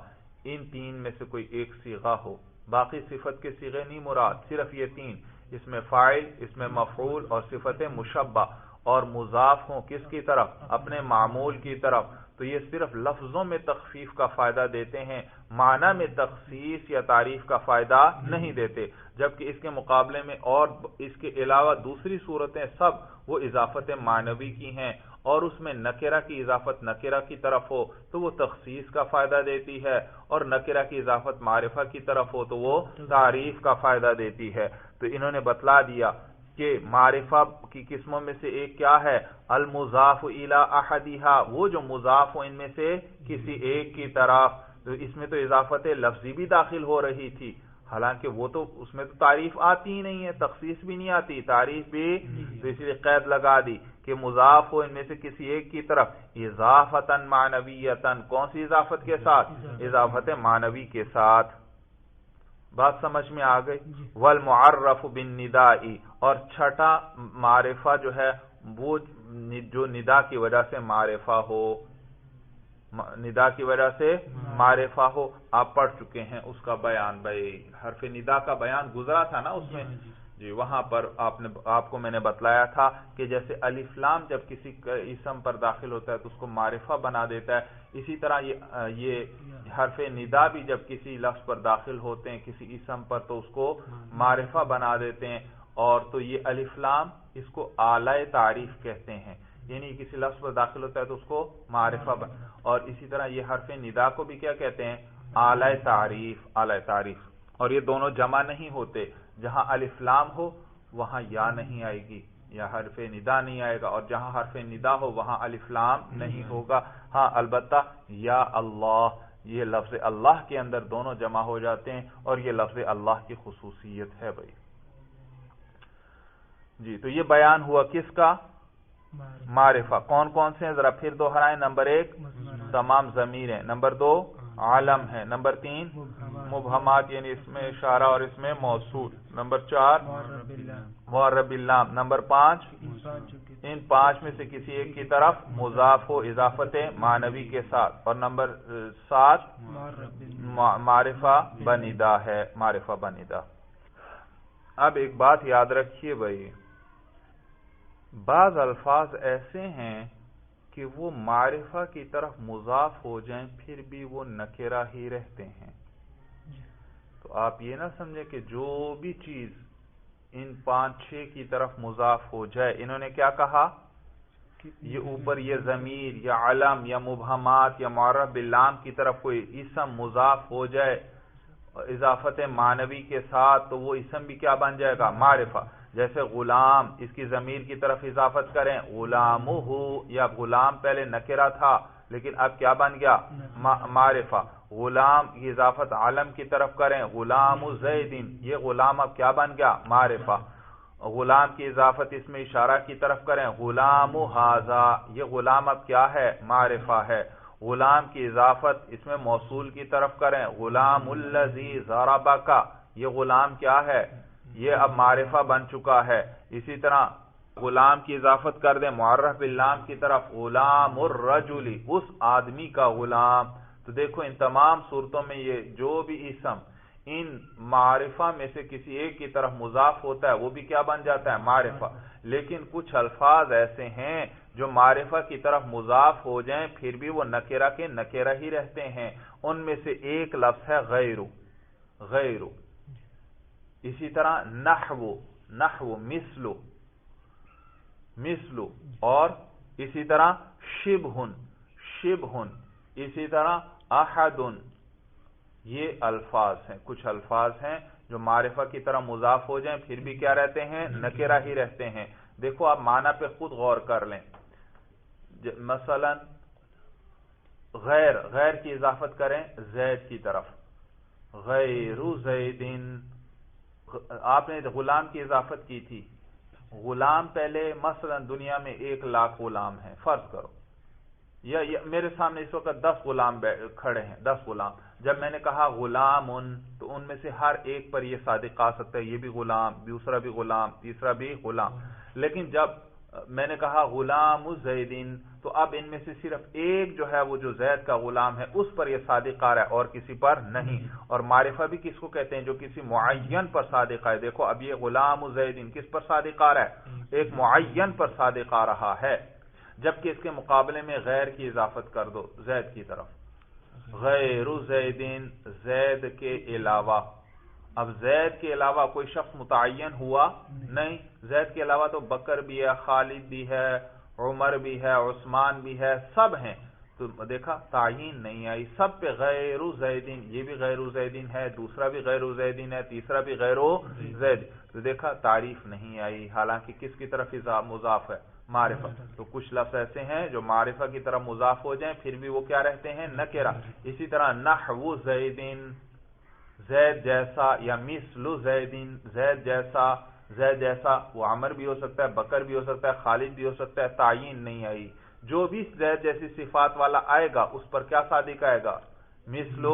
ان 3 میں سے کوئی ایک صیغہ ہو. باقی صفت کے صیغے نہیں مراد، صرف یہ 3، اس میں فاعل، اس میں مفعول اور صفت مشبہ، اور مضاف ہوں کس کی طرف؟ اپنے معمول کی طرف. تو یہ صرف لفظوں میں تخفیف کا فائدہ دیتے ہیں، معنی میں تخصیص یا تعریف کا فائدہ نہیں دیتے. جبکہ اس کے مقابلے میں اور اس کے علاوہ دوسری صورتیں سب وہ اضافت معنوی کی ہیں، اور اس میں نکرہ کی اضافت نکرہ کی طرف ہو تو وہ تخصیص کا فائدہ دیتی ہے، اور نکرہ کی اضافت معرفہ کی طرف ہو تو وہ تعریف کا فائدہ دیتی ہے. تو انہوں نے بتلا دیا کہ معرفہ کی قسموں میں سے ایک کیا ہے؟ المضاف الی احدها، وہ جو مضاف ہو ان میں سے کسی ایک کی طرف. تو اس میں تو اضافت لفظی بھی داخل ہو رہی تھی، حالانکہ وہ تو اس میں تو تعریف آتی ہی نہیں ہے، تخصیص بھی نہیں آتی، تعریف بھی. تو اس لیے قید لگا دی کہ مضاف ہو ان میں سے کسی ایک کی طرف. اضافتاً معنویتاً، کون سی اضافت کے ساتھ؟ اضافت معنوی کے ساتھ. بات سمجھ میں آ گئی. والمعرف بالنداء، اور چھٹا معرفہ جو ہے وہ جو ندا کی وجہ سے معرفہ ہو، ندا کی وجہ سے معرفہ ہو. آپ پڑھ چکے ہیں اس کا بیان، بھائی حرف ندا کا بیان گزرا تھا نا اس میں جی. وہاں پر آپ کو میں نے بتلایا تھا کہ جیسے الف لام جب کسی اسم پر داخل ہوتا ہے تو اس کو معرفہ بنا دیتا ہے، اسی طرح یہ حرف ندا بھی جب کسی لفظ پر داخل ہوتے ہیں کسی اسم پر تو اس کو معرفہ بنا دیتے ہیں. اور تو یہ الف لام اس کو اعلی تعریف کہتے ہیں، یعنی کسی لفظ پر داخل ہوتا ہے تو اس کو معرفہ اور اسی طرح یہ حرف ندا کو بھی کیا کہتے ہیں؟ اعلی تعریف، اعلی تعریف. اور یہ دونوں جمع نہیں ہوتے، جہاں الف لام ہو وہاں یا نہیں آئے گی یا حرف ندا نہیں آئے گا، اور جہاں حرف ندا ہو وہاں الف لام نہیں ہوگا. ہاں البتہ یا اللہ، یہ لفظ اللہ کے اندر دونوں جمع ہو جاتے ہیں، اور یہ لفظ اللہ کی خصوصیت ہے بھائی جی. تو یہ بیان ہوا کس کا؟ معرفہ. کون کون سے ہیں ذرا پھر دوہرائیں. نمبر 1 تمام ضمیر ہیں، نمبر 2 عالم ہے، نمبر 3 مبہمات یعنی اس میں اشارہ اور اس میں موصول، نمبر 4 معرب باللام، نمبر 5 ان 5 میں سے کسی ایک کی طرف مضاف ہو اضافت معنوی کے ساتھ، اور نمبر 7 معرفہ بنیدہ ہے، معرفہ بنیدہ. اب ایک بات یاد رکھیے بھائی، بعض الفاظ ایسے ہیں کہ وہ معرفہ کی طرف مضاف ہو جائیں پھر بھی وہ نکرہ ہی رہتے ہیں. تو آپ یہ نہ سمجھیں کہ جو بھی چیز ان 5-6 کی طرف مضاف ہو جائے، انہوں نے کیا کہا؟ یہ اوپر یہ ضمیر یا علم یا مبہمات یا معرب باللام کی طرف کوئی اسم مضاف ہو جائے اضافت معنوی کے ساتھ تو وہ اسم بھی کیا بن جائے گا؟ معرفہ. جیسے غلام، اس کی ضمیر کی طرف اضافت کریں غلامہ، یا غلام پہلے نکرہ تھا لیکن اب کیا بن گیا معرفہ. غلام کی اضافت علم کی طرف کریں غلام زید، یہ غلام اب کیا بن گیا معرفہ. غلام کی اضافت اس میں اشارہ کی طرف کریں غلام ھذا، یہ غلام اب کیا ہے معرفہ ہے. غلام کی اضافت اس میں موصول کی طرف کریں غلام الذی ضربک، یہ غلام کیا ہے یہ اب معرفہ بن چکا ہے. اسی طرح غلام کی اضافت کر دیں معرف باللام کی طرف غلام الرجل، اس آدمی کا غلام. تو دیکھو ان تمام صورتوں میں یہ جو بھی اسم ان معرفہ میں سے کسی ایک کی طرف مضاف ہوتا ہے وہ بھی کیا بن جاتا ہے معرفہ. لیکن کچھ الفاظ ایسے ہیں جو معرفہ کی طرف مضاف ہو جائیں پھر بھی وہ نکرہ کے نکرہ ہی رہتے ہیں. ان میں سے ایک لفظ ہے غیر. غیر. اسی طرح نحو مثل اور اسی طرح شبہ، اسی طرح احد. یہ الفاظ ہیں، کچھ الفاظ ہیں جو معرفہ کی طرح مضاف ہو جائیں پھر بھی کیا رہتے ہیں نکرہ ہی رہتے ہیں. دیکھو آپ معنی پہ خود غور کر لیں. مثلا غیر کی اضافت کریں زید کی طرف غیر زید. آپ نے غلام کی اضافت کی تھی. غلام پہلے مثلا دنیا میں 1,00,000 غلام ہیں فرض کرو، یا میرے سامنے اس وقت 10 غلام کھڑے ہیں، 10 غلام. جب میں نے کہا غلام تو ان میں سے ہر ایک پر یہ صادق آ سکتا ہے یہ بھی غلام، دوسرا بھی غلام، تیسرا بھی غلام. لیکن جب میں نے کہا غلام زیدین تو اب ان میں سے صرف ایک جو ہے وہ جو زید کا غلام ہے اس پر یہ صادق آ رہا ہے اور کسی پر نہیں. اور معرفہ بھی کس کو کہتے ہیں جو کسی معین پر صادق آئے. دیکھو اب یہ غلام زیدین کس پر صادق آ رہا ہے ایک معین پر صادق آ رہا ہے. جبکہ اس کے مقابلے میں غیر کی اضافت کر دو زید کی طرف غیر زیدین، زید کے علاوہ. اب زید کے علاوہ کوئی شخص متعین ہوا نہیں. زید کے علاوہ تو بکر بھی ہے، خالد بھی ہے، عمر بھی ہے، عثمان بھی ہے، سب ہیں. تو دیکھا تعین نہیں آئی، سب پہ غیر زیدین. یہ بھی غیر زیدین ہے، دوسرا بھی غیر زیدین ہے، تیسرا بھی غیر زید. تو دیکھا تعریف نہیں آئی، حالانکہ کس کی طرف مضاف ہے معرفہ. تو کچھ لفظ ایسے ہیں جو معرفہ کی طرف مضاف ہو جائیں پھر بھی وہ کیا رہتے ہیں نکرہ. اسی طرح نحو زیدین، زید جیسا، یا مثل زیدین، زید جیسا وہ عمر بھی ہو سکتا ہے، بکر بھی ہو سکتا ہے، خالد بھی ہو سکتا ہے. تعین نہیں آئی. جو بھی زید جیسی صفات والا آئے گا اس پر کیا صادق آئے گا مثل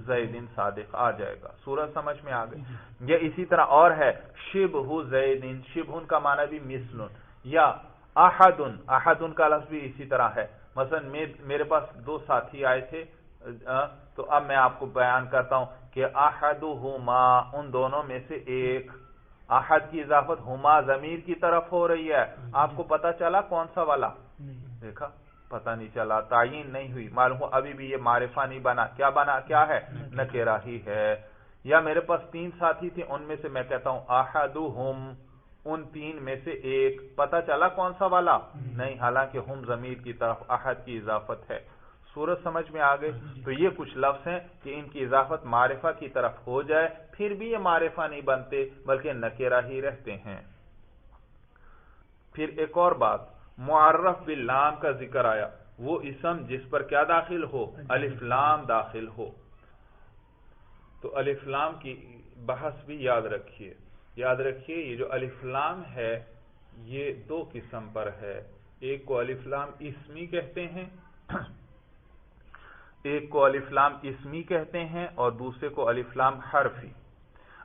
زیدین صادق آ جائے گا. سورج سمجھ میں آ گئی. یہ اسی طرح اور ہے شبہ زیدین، شبہ کا معنی بھی مثل، یا احد کا لفظ بھی اسی طرح ہے. مثلا میرے پاس 2 ساتھی آئے تھے تو اب میں آپ کو بیان کرتا ہوں کہ احدہما، ان دونوں میں سے ایک. احد کی اضافت ہما ضمیر کی طرف ہو رہی ہے. آپ کو پتا چلا کون سا والا؟ دیکھا پتہ نہیں چلا، تعین نہیں ہوئی. معلوم ہو ابھی بھی یہ معرفہ نہیں بنا. کیا بنا؟ کیا ہے نکرہ ہی ہے. یا میرے پاس 3 ساتھی تھے، ان میں سے میں کہتا ہوں احدہم، ان 3 میں سے ایک. پتہ چلا کون سا والا؟ نہیں، حالانکہ ہم ضمیر کی طرف احد کی اضافت ہے. صورت سمجھ میں آ گئی. تو یہ کچھ لفظ ہیں کہ ان کی اضافت معرفہ کی طرف ہو جائے پھر بھی یہ معرفہ نہیں بنتے بلکہ نکرہ ہی رہتے ہیں. پھر ایک اور بات، معرف باللام کا ذکر آیا. وہ اسم جس پر کیا داخل ہو؟ الف لام داخل ہو. تو الف لام کی بحث بھی یاد رکھیے. یہ جو الف لام ہے یہ 2 قسم پر ہے. ایک کو الف لام اسمی کہتے ہیں، ایک کو الف لام اسمی کہتے ہیں اور دوسرے کو الف لام حرفی.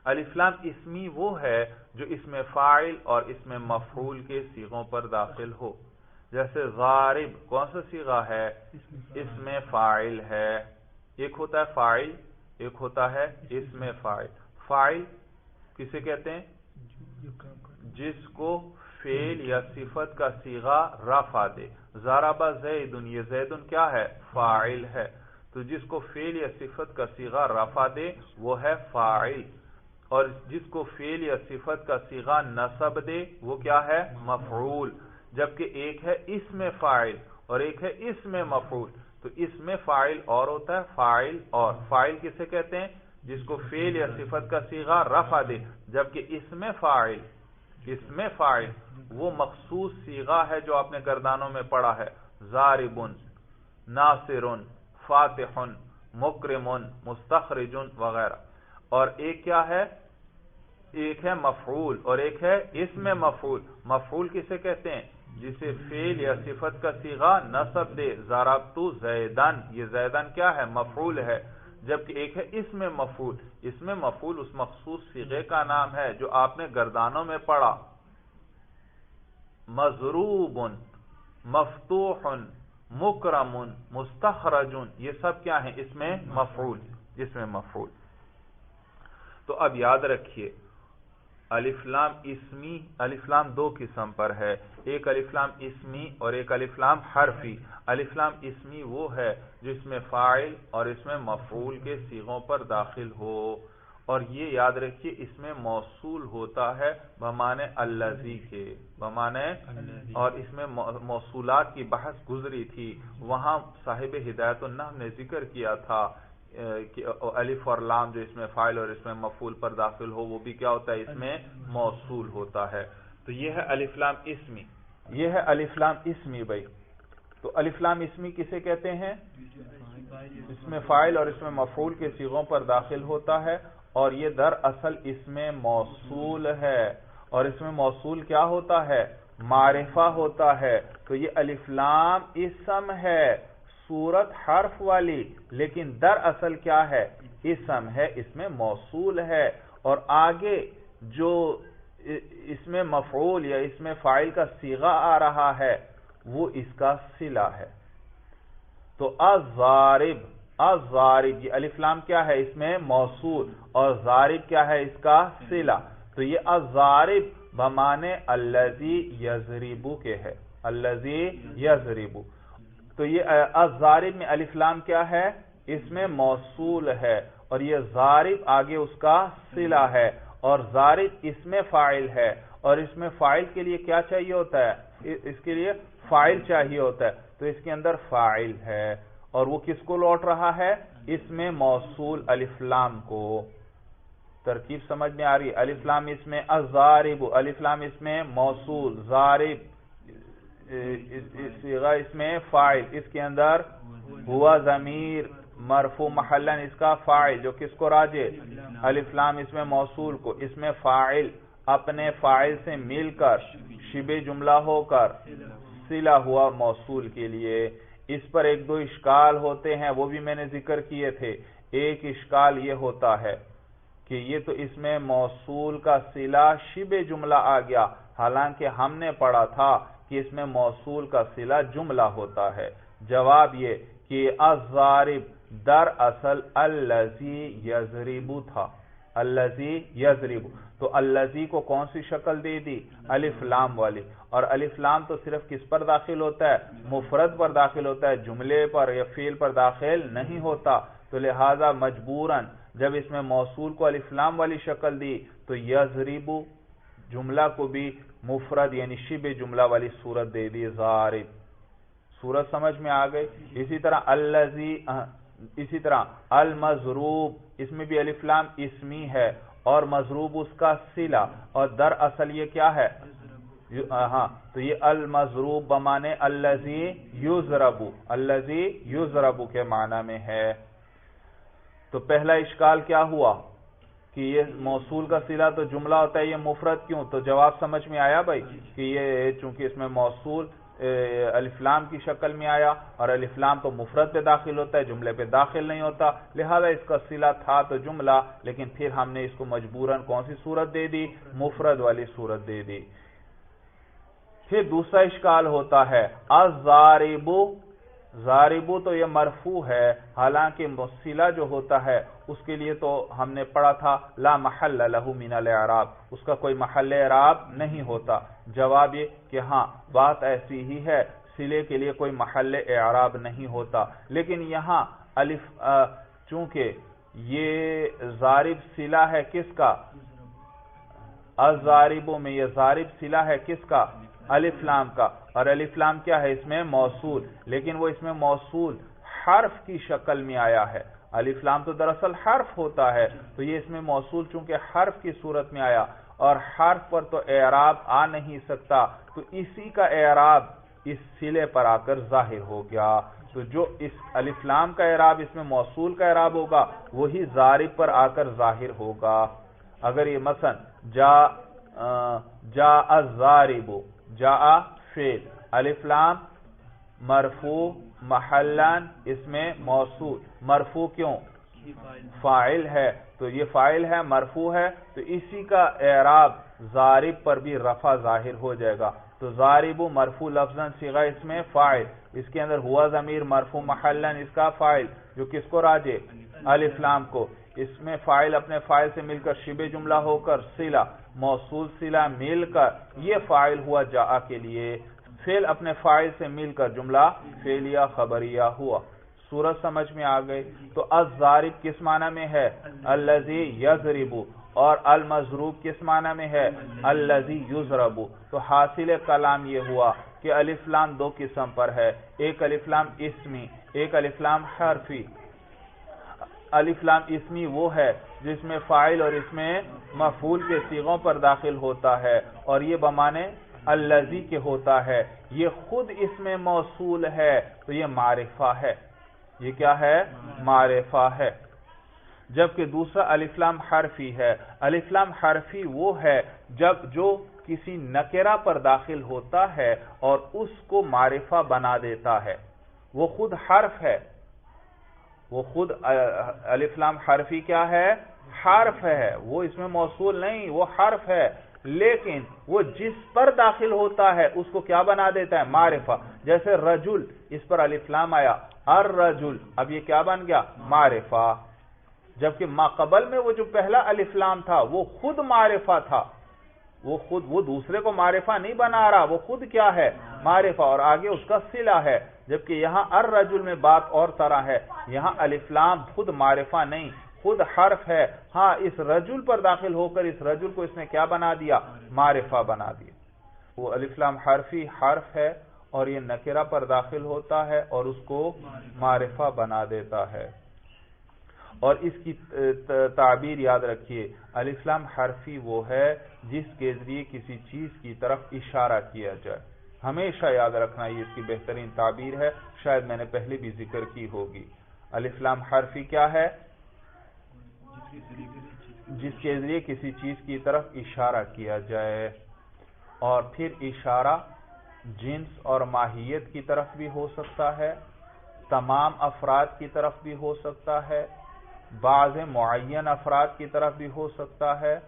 الف لام اسمی وہ ہے جو اسم فاعل اور اسم مفعول کے صیغوں پر داخل ہو. جیسے ضارب کون سا صیغہ ہے؟ اسم فاعل ہے. ایک ہوتا ہے فاعل، ایک ہوتا ہے اسم فاعل. فاعل کسے کہتے ہیں؟ جس کو فعل یا صفت کا صیغہ رفع دے. ضرب زیدن، یہ زیدن کیا ہے؟ فاعل ہے. تو جس کو فعل یا صفت کا صیغہ رفع دے وہ ہے فاعل، اور جس کو فعل یا صفت کا صیغہ نصب دے وہ کیا ہے؟ مفعول. جبکہ ایک ہے اسم فاعل اور ایک ہے اسم مفعول. تو اسم فاعل اور ہوتا ہے فاعل، اور فاعل کسے کہتے ہیں؟ جس کو فعل یا صفت کا صیغہ رفع دے. جبکہ اسم فاعل وہ مخصوص صیغہ ہے جو آپ نے گردانوں میں پڑھا ہے، ضاربن، ناصرن، فاتحن، مکرمن، مستخرجن وغیرہ. اور ایک کیا ہے؟ ایک ہے مفعول اور ایک ہے اسم مفعول. مفعول کسے کہتے ہیں؟ جسے فعل یا صفت کا صیغہ نصب دے. ضربت زیدن، یہ زیدن کیا ہے؟ مفعول ہے. جبکہ ایک ہے اسم مفعول. اسم مفعول اس مخصوص صیغے کا نام ہے جو آپ نے گردانوں میں پڑھا. مضروب، مفتوح، مکرم، مستخرج، یہ سب کیا ہیں؟ اسم مفعول. اسم مفعول. تو اب یاد رکھیے الف لام اسمی، الف لام دو قسم پر ہے. ایک الف لام اسمی اور ایک الف لام حرفی. الف لام اسمی وہ ہے جو اس میں فاعل اور اس میں مفعول کے صیغوں پر داخل ہو. اور یہ یاد رکھیے اس میں موصول ہوتا ہے بمعنی الذی کے، بمعنی. اور اس میں موصولات کی بحث گزری تھی. وہاں صاحب ہدایت النحو نے ذکر کیا تھا کہ الف اور لام جو اس میں فاعل اور اس میں مفعول پر داخل ہو وہ بھی کیا ہوتا ہے؟ اس میں موصول ہوتا ہے. تو یہ ہے الف لام اسمی. یہ ہے الف لام اسمی بھائی. تو الف لام اسمی کسے کہتے ہیں؟ اس میں فاعل اور اس میں مفعول کے صیغوں پر داخل ہوتا ہے اور یہ در اصل اس میں موصول ہے. اور اس میں موصول کیا ہوتا ہے؟ معرفہ ہوتا ہے. تو یہ الف لام اسم ہے، صورت حرف والی، لیکن در اصل کیا ہے؟ اسم ہے، اس میں موصول ہے. اور آگے جو اس میں مفعول یا اس میں فاعل کا صیغہ آ رہا ہے وہ اس کا صلہ ہے. تو الضارب، الضارب، یہ الف لام کیا ہے؟ اس میں موصول اور ضارب کیا ہے؟ اس کا صلہ. تو یہ الضارب بمعنی الذی یضرب کے ہے، الذی یضرب. تو یہ الضارب میں الف لام کیا ہے؟ اس میں موصول ہے اور یہ ضارب آگے اس کا صلہ ہے. اور ضارب اس میں فاعل ہے اور اس میں فاعل کے لیے کیا چاہیے ہوتا ہے؟ اس کے لیے فاعل چاہیے ہوتا ہے. تو اس کے اندر فاعل ہے اور وہ کس کو لوٹ رہا ہے؟ اس میں موصول الف لام کو. ترکیب سمجھ میں آ رہی ہے؟ الف لام اس میں الضارب، الف لام اس میں موصول، ضارب صیغہ اس میں فاعل، اس کے اندر ہوا ضمیر مرفوع محلا اس کا فاعل جو کس کو راجع؟ الف لام اس میں موصول کو. اس میں فاعل اپنے فاعل سے مل کر شبہ جملہ ہو کر صلہ ہوا موصول کے لیے. اس پر ایک دو اشکال ہوتے ہیں، وہ بھی میں نے ذکر کیے تھے. ایک اشکال یہ ہوتا ہے کہ یہ تو اس میں موصول کا صلہ شبہ جملہ آ گیا، حالانکہ ہم نے پڑھا تھا کہ اس میں موصول کا صلہ جملہ ہوتا ہے. جواب یہ کہ الضارب در اصل الذی یضرب تھا، الذی یضرب. تو الذی کو کون سی شکل دے دی؟ الف لام والی. اور الف لام تو صرف کس پر داخل ہوتا ہے؟ مفرد پر داخل ہوتا ہے، جملے پر یا فعل پر داخل نہیں ہوتا. تو لہذا مجبوراً جب اس میں موصول کو الف لام والی شکل دی تو یضرب جملہ کو بھی مفرد یعنی شبہ جملہ والی صورت دے دی، ضارب. صورت سمجھ میں آ گئی؟ اسی طرح الذی، اسی طرح المضروب، اس میں بھی الف لام اسمی ہے اور مضروب اس کا صلہ، اور در اصل یہ کیا ہے؟ ہاں. تو یہ المضروب بمعنی الذی یضرب، الذی یضرب کے معنی میں ہے. تو پہلا اشکال کیا ہوا کہ یہ موصول کا صلہ تو جملہ ہوتا ہے، یہ مفرد کیوں؟ تو جواب سمجھ میں آیا بھائی کہ یہ چونکہ اس میں موصول الف لام کی شکل میں آیا اور الف لام تو مفرد پہ داخل ہوتا ہے، جملے پہ داخل نہیں ہوتا، لہذا اس کا صلہ تھا تو جملہ، لیکن پھر ہم نے اس کو مجبوراً کون سی صورت دے دی؟ مفرد والی صورت دے دی. پھر دوسرا اشکال ہوتا ہے الضارب، ضارب تو یہ مرفوع ہے، حالانکہ صلہ جو ہوتا ہے اس کے لیے تو ہم نے پڑھا تھا لا محل لہ من الاعراب، اس کا کوئی محل اعراب نہیں ہوتا. جواب یہ کہ ہاں بات ایسی ہی ہے، صلے کے لیے کوئی محل اعراب نہیں ہوتا. لیکن یہاں الف چونکہ یہ ضارب صلہ ہے کس کا؟ الضارب میں یہ ضارب صلہ ہے کس کا؟ الف لام کا. اور الف لام کیا ہے؟ اس میں موصول، لیکن وہ اس میں موصول حرف کی شکل میں آیا ہے. الف لام تو دراصل حرف ہوتا ہے، تو یہ اس میں موصول چونکہ حرف کی صورت میں آیا اور حرف پر تو اعراب آ نہیں سکتا، تو اسی کا اعراب اس صلے پر آ کر ظاہر ہو گیا. تو جو اس الف لام کا اعراب اس میں موصول کا اعراب ہوگا وہی ضارب پر آ کر ظاہر ہوگا. اگر یہ مثلا جاء الضارب، جاء فعل، الف لام مرفوع محلان اس میں موصول، مرفوع کیوں؟ فاعل ہے، تو یہ فاعل ہے، مرفوع ہے، تو اسی کا اعراب ضارب پر بھی رفع ظاہر ہو جائے گا. تو ضارب مرفوع لفظاً صیغہ اس میں فاعل، اس کے اندر ہوا ضمیر مرفوع محلاً اس کا فاعل جو کس کو راجع؟ الف لام کو. اس میں فاعل اپنے فاعل سے مل کر شبہ جملہ ہو کر صلہ، موصول صلہ مل کر یہ فاعل ہوا جاء کے لیے. فعل اپنے فاعل سے مل کر جملہ فعلیہ خبریہ ہوا. صورت سمجھ میں آ گئی. تو الضارب کس معنی میں ہے؟ الذی یضرب، اور المضروب کس معنی میں ہے؟ الذی یضرب. تو حاصل کلام یہ ہوا کہ الف لام دو قسم پر ہے، ایک الف لام اسمی، ایک الف لام حرفی. الف لام اسمی وہ ہے جس میں فاعل اور اس میں مفعول کے صیغوں پر داخل ہوتا ہے اور یہ بمانے الذی کے ہوتا ہے. یہ خود اس میں موصول ہے تو یہ معرفہ ہے. یہ کیا ہے؟ معرفہ ہے. جبکہ دوسرا الف لام حرفی ہے. الف لام حرفی وہ ہے جو کسی نکرہ پر داخل ہوتا ہے اور اس کو معرفہ بنا دیتا ہے. وہ خود حرف ہے. وہ خود الف لام حرفی کیا ہے؟ حرف ہے. وہ اس میں موصول نہیں، وہ حرف ہے، لیکن وہ جس پر داخل ہوتا ہے اس کو کیا بنا دیتا ہے؟ معرفہ. جیسے رجل، اس پر الف لام آیا، الرجل، اب یہ کیا بن گیا؟ معرفہ. جبکہ ما قبل میں وہ جو پہلا الف لام تھا وہ خود معرفہ تھا. وہ دوسرے کو معرفہ نہیں بنا رہا، وہ خود کیا ہے؟ معرفہ، اور آگے اس کا صلہ ہے. جبکہ یہاں الرجل میں بات اور طرح ہے. یہاں الف لام خود معرفہ نہیں، خود حرف ہے. ہاں اس رجل پر داخل ہو کر اس رجل کو اس نے کیا بنا دیا؟ معرفہ بنا دیا. وہ الف لام حرفی حرف ہے اور یہ نکرہ پر داخل ہوتا ہے اور اس کو معرفہ بنا دیتا ہے. اور اس کی تعبیر یاد رکھیے، الف لام حرفی وہ ہے جس کے ذریعے کسی چیز کی طرف اشارہ کیا جائے. ہمیشہ یاد رکھنا یہ اس کی بہترین تعبیر ہے، شاید میں نے پہلے بھی ذکر کی ہوگی. الف لام حرفی کیا ہے؟ جس کے ذریعے کسی چیز کی طرف اشارہ کیا جائے. اور پھر اشارہ جنس اور ماہیت کی طرف بھی ہو سکتا ہے، تمام افراد کی طرف بھی ہو سکتا ہے، بعض معین افراد کی طرف بھی ہو سکتا ہے،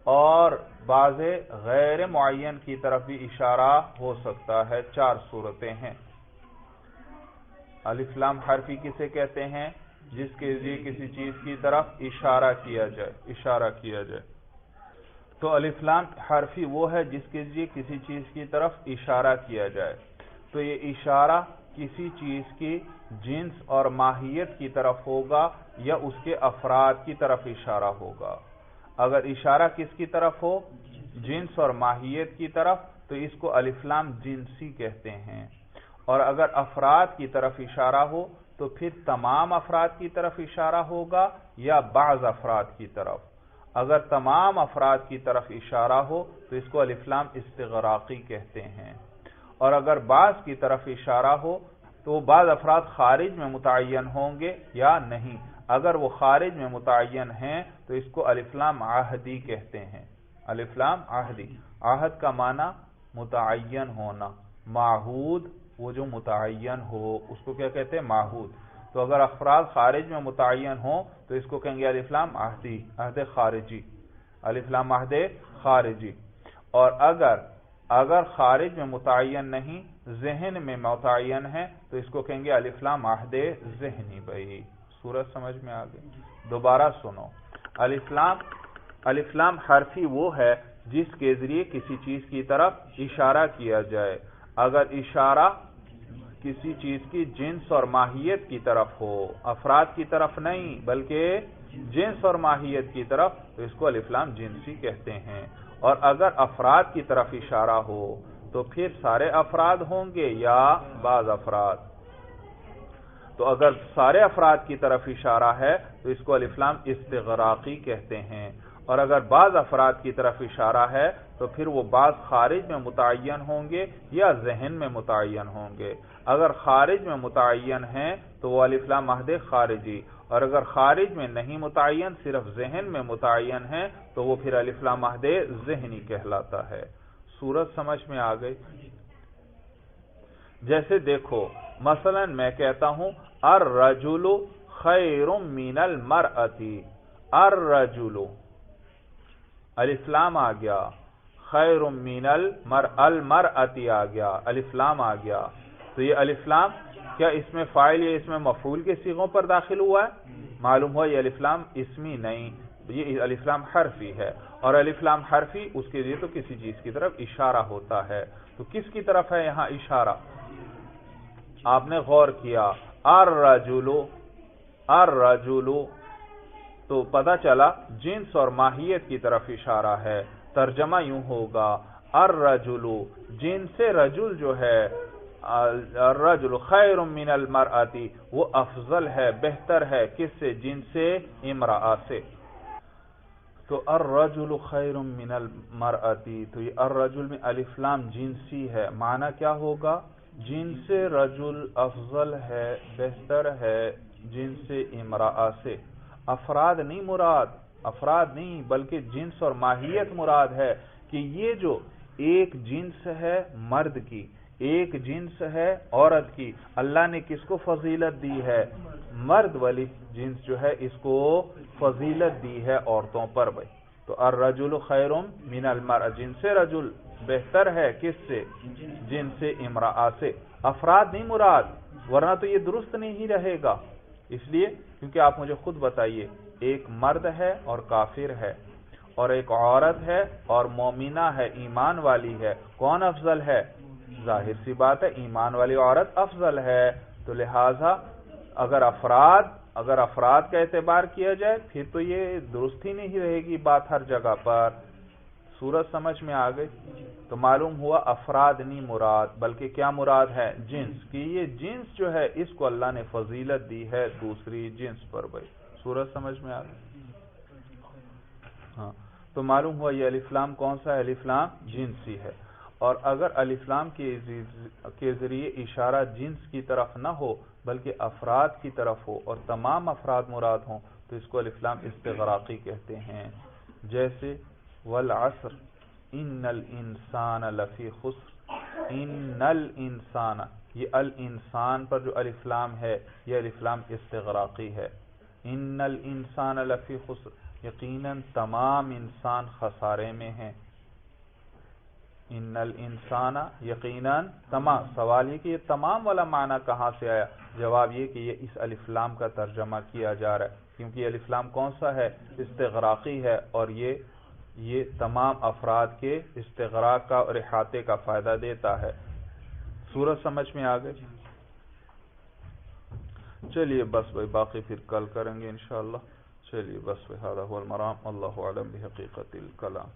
اور بعض غیر معین کی طرف بھی اشارہ ہو سکتا ہے. 4 صورتیں ہیں. الف لام حرفی کسے کہتے ہیں؟ جس کے ذریعے کسی چیز کی طرف اشارہ کیا جائے، اشارہ کیا جائے. تو الف لام حرفی وہ ہے جس کے ذریعے کسی چیز کی طرف اشارہ کیا جائے. تو یہ اشارہ کسی چیز کی جنس اور ماہیت کی طرف ہوگا یا اس کے افراد کی طرف اشارہ ہوگا. اگر اشارہ کس کی طرف ہو؟ جنس اور ماہیت کی طرف، تو اس کو الف لام جنسی کہتے ہیں. اور اگر افراد کی طرف اشارہ ہو تو پھر تمام افراد کی طرف اشارہ ہوگا یا بعض افراد کی طرف. اگر تمام افراد کی طرف اشارہ ہو تو اس کو الف لام استغراقی کہتے ہیں. اور اگر بعض کی طرف اشارہ ہو تو بعض افراد خارج میں متعین ہوں گے یا نہیں. اگر وہ خارج میں متعین ہیں تو اس کو الف لام عہدی کہتے ہیں. الف لام عہدی. عہد کا معنی متعین ہونا، معہود وہ جو متعین ہو اس کو کیا کہتے ہیں؟ معہود. تو اگر افراد خارج میں متعین ہوں تو اس کو کہیں گے الف لام عہدی، عہد خارجی، الف لام عہد خارجی. اور اگر خارج میں متعین نہیں، ذہن میں متعین ہے تو اس کو کہیں گے الف لام عہد ذہنی. بھائی صورت سمجھ میں آ گئی؟ دوبارہ سنو. الف لام حرفی وہ ہے جس کے ذریعے کسی چیز کی طرف اشارہ کیا جائے. اگر اشارہ کسی چیز کی جنس اور ماہیت کی طرف ہو، افراد کی طرف نہیں بلکہ جنس اور ماہیت کی طرف، تو اس کو الف لام جنسی کہتے ہیں. اور اگر افراد کی طرف اشارہ ہو تو پھر سارے افراد ہوں گے یا بعض افراد. تو اگر سارے افراد کی طرف اشارہ ہے تو اس کو الف لام استغراقی کہتے ہیں. اور اگر بعض افراد کی طرف اشارہ ہے تو پھر وہ بعض خارج میں متعین ہوں گے یا ذہن میں متعین ہوں گے۔ اگر خارج میں متعین ہیں تو وہ الف لام مہد خارجی، اور اگر خارج میں نہیں متعین صرف ذہن میں متعین ہیں تو وہ پھر الف لام مہد ذہنی کہلاتا ہے۔ صورت سمجھ میں آ گئی؟ جیسے دیکھو مثلا میں کہتا ہوں الرجل خیر من المرأة، الرجل الف لام آ گیا، خیر من المرأة آ گیا، الف لام آ گیا، تو یہ الف لام کیا اس میں فاعل یا اس میں مفعول کے صیغوں پر داخل ہوا ہے؟ معلوم ہوا یہ الف لام اسمی نہیں، یہ الف لام حرفی ہے، اور الف لام حرفی اس کے لیے تو کسی چیز کی طرف اشارہ ہوتا ہے، تو کس کی طرف ہے یہاں اشارہ؟ آپ نے غور کیا الرجل، الرجل تو پتہ چلا جنس اور ماہیت کی طرف اشارہ ہے۔ ترجمہ یوں ہوگا الرجل جنس رجل جو ہے، الرجل خیر من المرأة وہ افضل ہے، بہتر ہے، کس سے؟ جنس امرأة سے۔ تو الرجل خیر من المرأة، تو یہ الرجل میں الف لام جنسی ہے، معنی کیا ہوگا؟ جنس رجل افضل ہے، بہتر ہے جنس امرأة سے۔ افراد نہیں مراد، افراد نہیں بلکہ جنس اور ماہیت مراد ہے کہ یہ جو ایک جنس ہے مرد کی، ایک جنس ہے عورت کی، اللہ نے کس کو فضیلت دی ہے؟ مرد والی جنس جو ہے اس کو فضیلت دی ہے عورتوں پر بھائی۔ تو الرجل خیر من المرأة جنس رجل بہتر ہے کس سے؟ جنس امرأة سے۔ افراد نہیں مراد، ورنہ تو یہ درست نہیں رہے گا، اس لیے کیونکہ آپ مجھے خود بتائیے ایک مرد ہے اور کافر ہے، اور ایک عورت ہے اور مومنہ ہے، ایمان والی ہے، کون افضل ہے؟ ظاہر سی بات ہے ایمان والی عورت افضل ہے، تو لہٰذا اگر افراد کا اعتبار کیا جائے پھر تو یہ درست ہی نہیں رہے گی بات ہر جگہ پر۔ صورت سمجھ میں آ گئی؟ تو معلوم ہوا افراد نہیں مراد بلکہ کیا مراد ہے؟ جنس، کہ یہ جنس جو ہے اس کو اللہ نے فضیلت دی ہے دوسری جنس پر بھائی۔ صورت سمجھ میں آ گئی؟ ہاں، تو معلوم ہوا یہ الف لام کون سا ہے؟ الف لام جنسی ہے، اور اگر الف لام کے ذریعے اشارہ جنس کی طرف نہ ہو بلکہ افراد کی طرف ہو اور تمام افراد مراد ہوں تو اس کو الف لام استغراقی کہتے ہیں۔ جیسے والعصر ان الانسان لفی خسر، ان الانسان، یہ الانسان پر جو الف لام ہے یہ الف لام استغراقی ہے۔ ان الانسان لفی خسر، یقیناً تمام انسان خسارے میں ہیں۔ ان الانسان یقیناً تمام، سوال یہ کہ یہ تمام والا معنی کہاں سے آیا؟ جواب یہ کہ یہ اس الف لام کا ترجمہ کیا جا رہا ہے، کیونکہ یہ الف لام کون سا ہے؟ استغراقی ہے، اور یہ تمام افراد کے استغراق کا اور احاطے کا فائدہ دیتا ہے۔ صورت سمجھ میں آ گئی؟ چلیے بس بھائی، باقی پھر کل کریں گے انشاءاللہ۔ چلیے بس بھائی، ھذا ھو المرام، اللہ اعلم بحقیقت الکلام۔